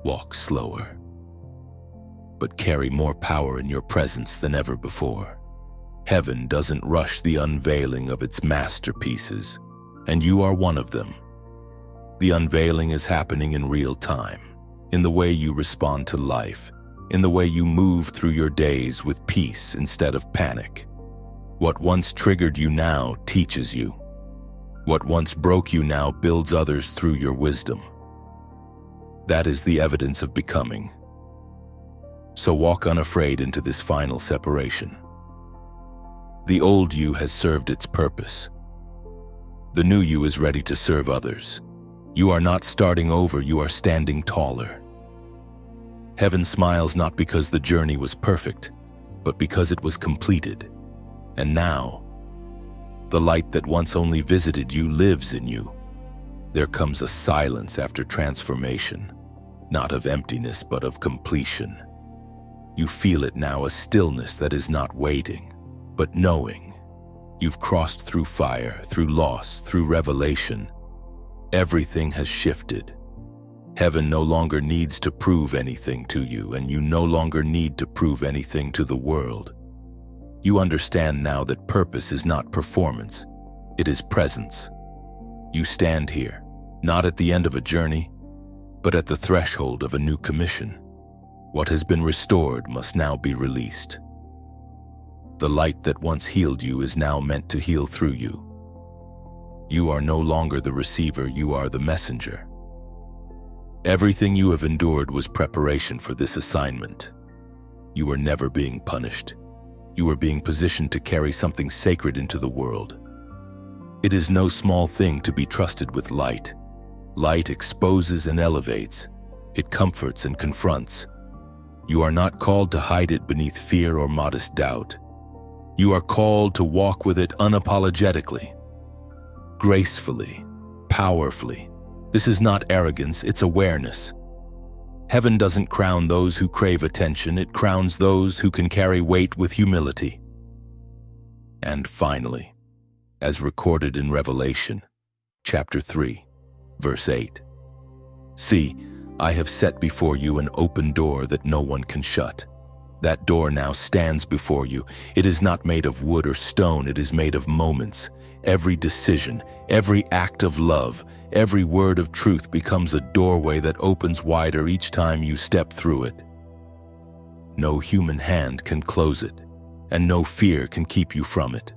walk slower, but carry more power in your presence than ever before. Heaven doesn't rush the unveiling of its masterpieces, and you are one of them. The unveiling is happening in real time, in the way you respond to life, in the way you move through your days with peace instead of panic. What once triggered you now teaches you. What once broke you now builds others through your wisdom. That is the evidence of becoming. So walk unafraid into this final separation. The old you has served its purpose. The new you is ready to serve others. You are not starting over, you are standing taller. Heaven smiles not because the journey was perfect, but because it was completed. And now, the light that once only visited you lives in you. There comes a silence after transformation, not of emptiness but of completion. You feel it now, a stillness that is not waiting, but knowing. You've crossed through fire, through loss, through revelation. Everything has shifted. Heaven no longer needs to prove anything to you, and you no longer need to prove anything to the world. You understand now that purpose is not performance, it is presence. You stand here, not at the end of a journey, but at the threshold of a new commission. What has been restored must now be released. The light that once healed you is now meant to heal through you. You are no longer the receiver, you are the messenger. Everything you have endured was preparation for this assignment. You were never being punished. You are being positioned to carry something sacred into the world. It is no small thing to be trusted with light. Light exposes and elevates. It comforts and confronts. You are not called to hide it beneath fear or modest doubt. You are called to walk with it unapologetically, gracefully, powerfully. This is not arrogance, it's awareness. Heaven doesn't crown those who crave attention, it crowns those who can carry weight with humility. And finally, as recorded in Revelation, chapter 3, verse 8, "See, I have set before you an open door that no one can shut. That door now stands before you. It is not made of wood or stone, it is made of moments. Every decision, every act of love, every word of truth becomes a doorway that opens wider each time you step through it. No human hand can close it, and no fear can keep you from it.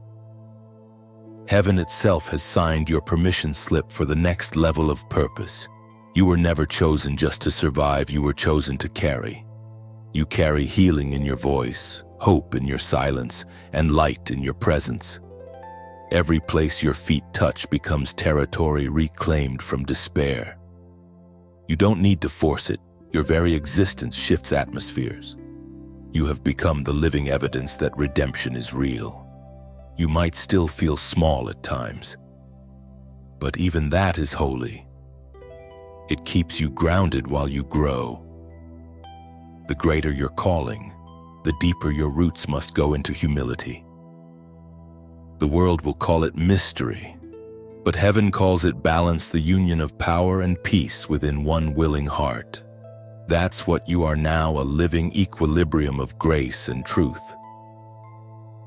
Heaven itself has signed your permission slip for the next level of purpose. You were never chosen just to survive, you were chosen to carry. You carry healing in your voice, hope in your silence, and light in your presence. Every place your feet touch becomes territory reclaimed from despair. You don't need to force it, your very existence shifts atmospheres. You have become the living evidence that redemption is real. You might still feel small at times, but even that is holy. It keeps you grounded while you grow. The greater your calling, the deeper your roots must go into humility. The world will call it mystery, But heaven calls it balance, the union of power and peace within one willing heart. That's what you are now, a living equilibrium of grace and truth.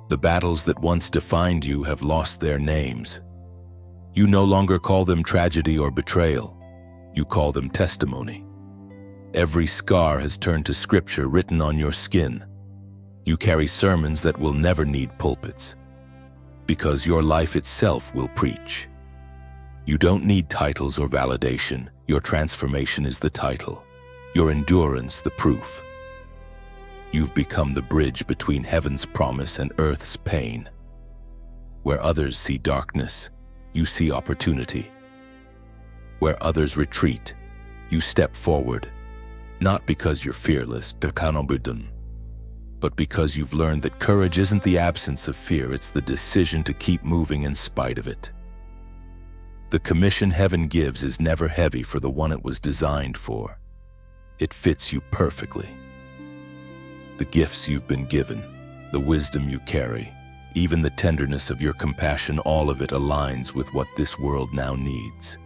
The battles that once defined you have lost their names. You no longer call them tragedy or betrayal. You call them testimony. Every scar has turned to scripture written on your skin. You carry sermons that will never need pulpits, because your life itself will preach. You don't need titles or validation. Your transformation is the title, your endurance the proof. You've become the bridge between heaven's promise and earth's pain. Where others see darkness, you see opportunity. Where others retreat, you step forward, not because you're fearless, but because you've learned that courage isn't the absence of fear, it's the decision to keep moving in spite of it. The commission heaven gives is never heavy for the one it was designed for. It fits you perfectly. The gifts you've been given, the wisdom you carry, even the tenderness of your compassion, all of it aligns with what this world now needs.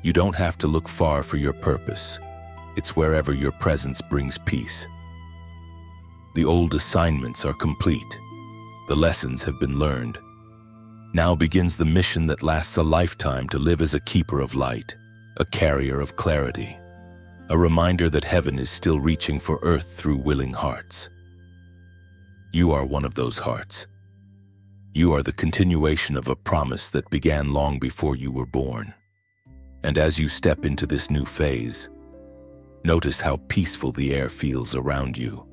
You don't have to look far for your purpose. It's wherever your presence brings peace. The old assignments are complete. The lessons have been learned. Now begins the mission that lasts a lifetime, to live as a keeper of light, a carrier of clarity, a reminder that heaven is still reaching for earth through willing hearts. You are one of those hearts. You are the continuation of a promise that began long before you were born. And as you step into this new phase, notice how peaceful the air feels around you.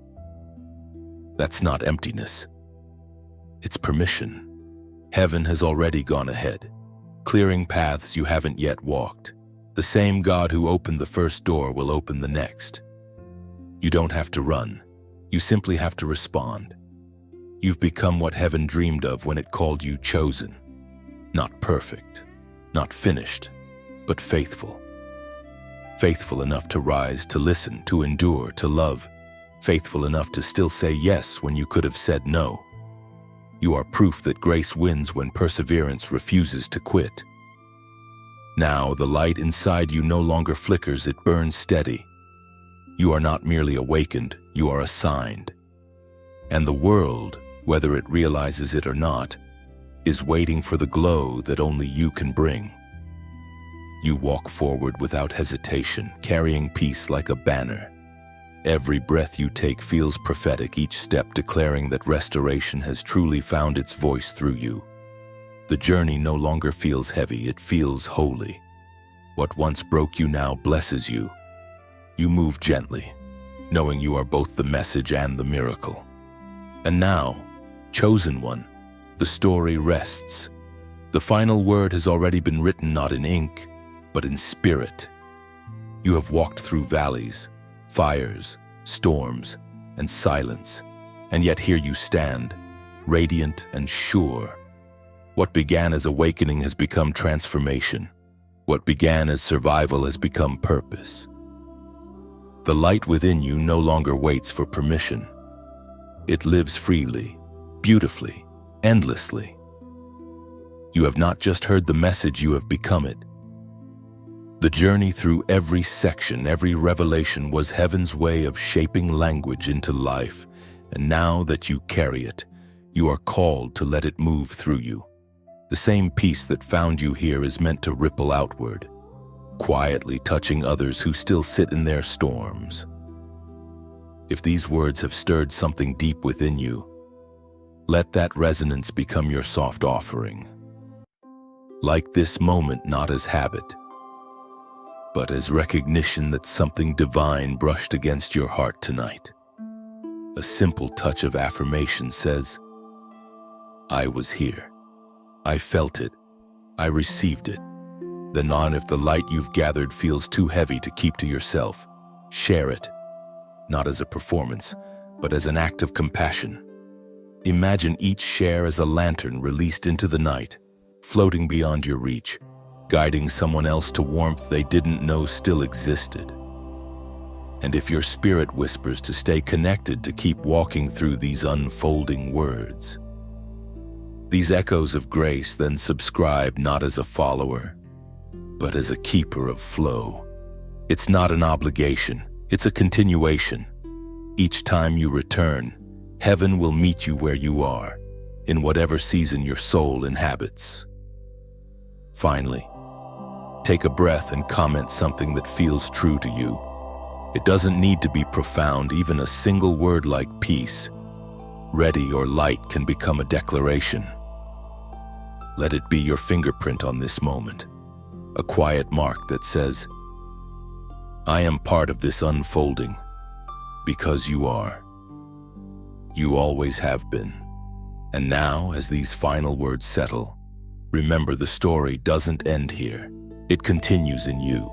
That's not emptiness. It's permission. Heaven has already gone ahead, clearing paths you haven't yet walked. The same God who opened the first door will open the next. You don't have to run. You simply have to respond. You've become what heaven dreamed of when it called you chosen. Not perfect, not finished, but faithful. Faithful enough to rise, to listen, to endure, to love. Faithful enough to still say yes when you could have said no. You are proof that grace wins when perseverance refuses to quit. Now the light inside you no longer flickers, it burns steady. You are not merely awakened, you are assigned. And the world, whether it realizes it or not, is waiting for the glow that only you can bring. You walk forward without hesitation, carrying peace like a banner. Every breath you take feels prophetic, each step declaring that restoration has truly found its voice through you. The journey no longer feels heavy, it feels holy. What once broke you now blesses you. You move gently, knowing you are both the message and the miracle. And now, chosen one, the story rests. The final word has already been written, not in ink, but in spirit. You have walked through valleys, fires, storms, and silence, and yet here you stand, radiant and sure. What began as awakening has become transformation. What began as survival has become purpose. The light within you no longer waits for permission. It lives freely, beautifully, endlessly. You have not just heard the message, you have become it. The journey through every section, every revelation was heaven's way of shaping language into life, and now that you carry it, you are called to let it move through you. The same peace that found you here is meant to ripple outward, quietly touching others who still sit in their storms. If these words have stirred something deep within you, let that resonance become your soft offering. Like this moment, not as habit, but as recognition that something divine brushed against your heart tonight. A simple touch of affirmation says, I was here. I felt it. I received it. Then on, if the light you've gathered feels too heavy to keep to yourself, share it, not as a performance, but as an act of compassion. Imagine each share as a lantern released into the night, floating beyond your reach, guiding someone else to warmth they didn't know still existed. And if your spirit whispers to stay connected, to keep walking through these unfolding words, These echoes of grace then subscribe not as a follower, but as a keeper of flow. It's not an obligation, it's a continuation. Each time you return, heaven will meet you where you are, in whatever season your soul inhabits. Finally, take a breath and comment something that feels true to you. It doesn't need to be profound, even a single word like peace, ready, or light can become a declaration. Let it be your fingerprint on this moment, a quiet mark that says, I am part of this unfolding, because you are. You always have been. And now, as these final words settle, remember the story doesn't end here. It continues in you.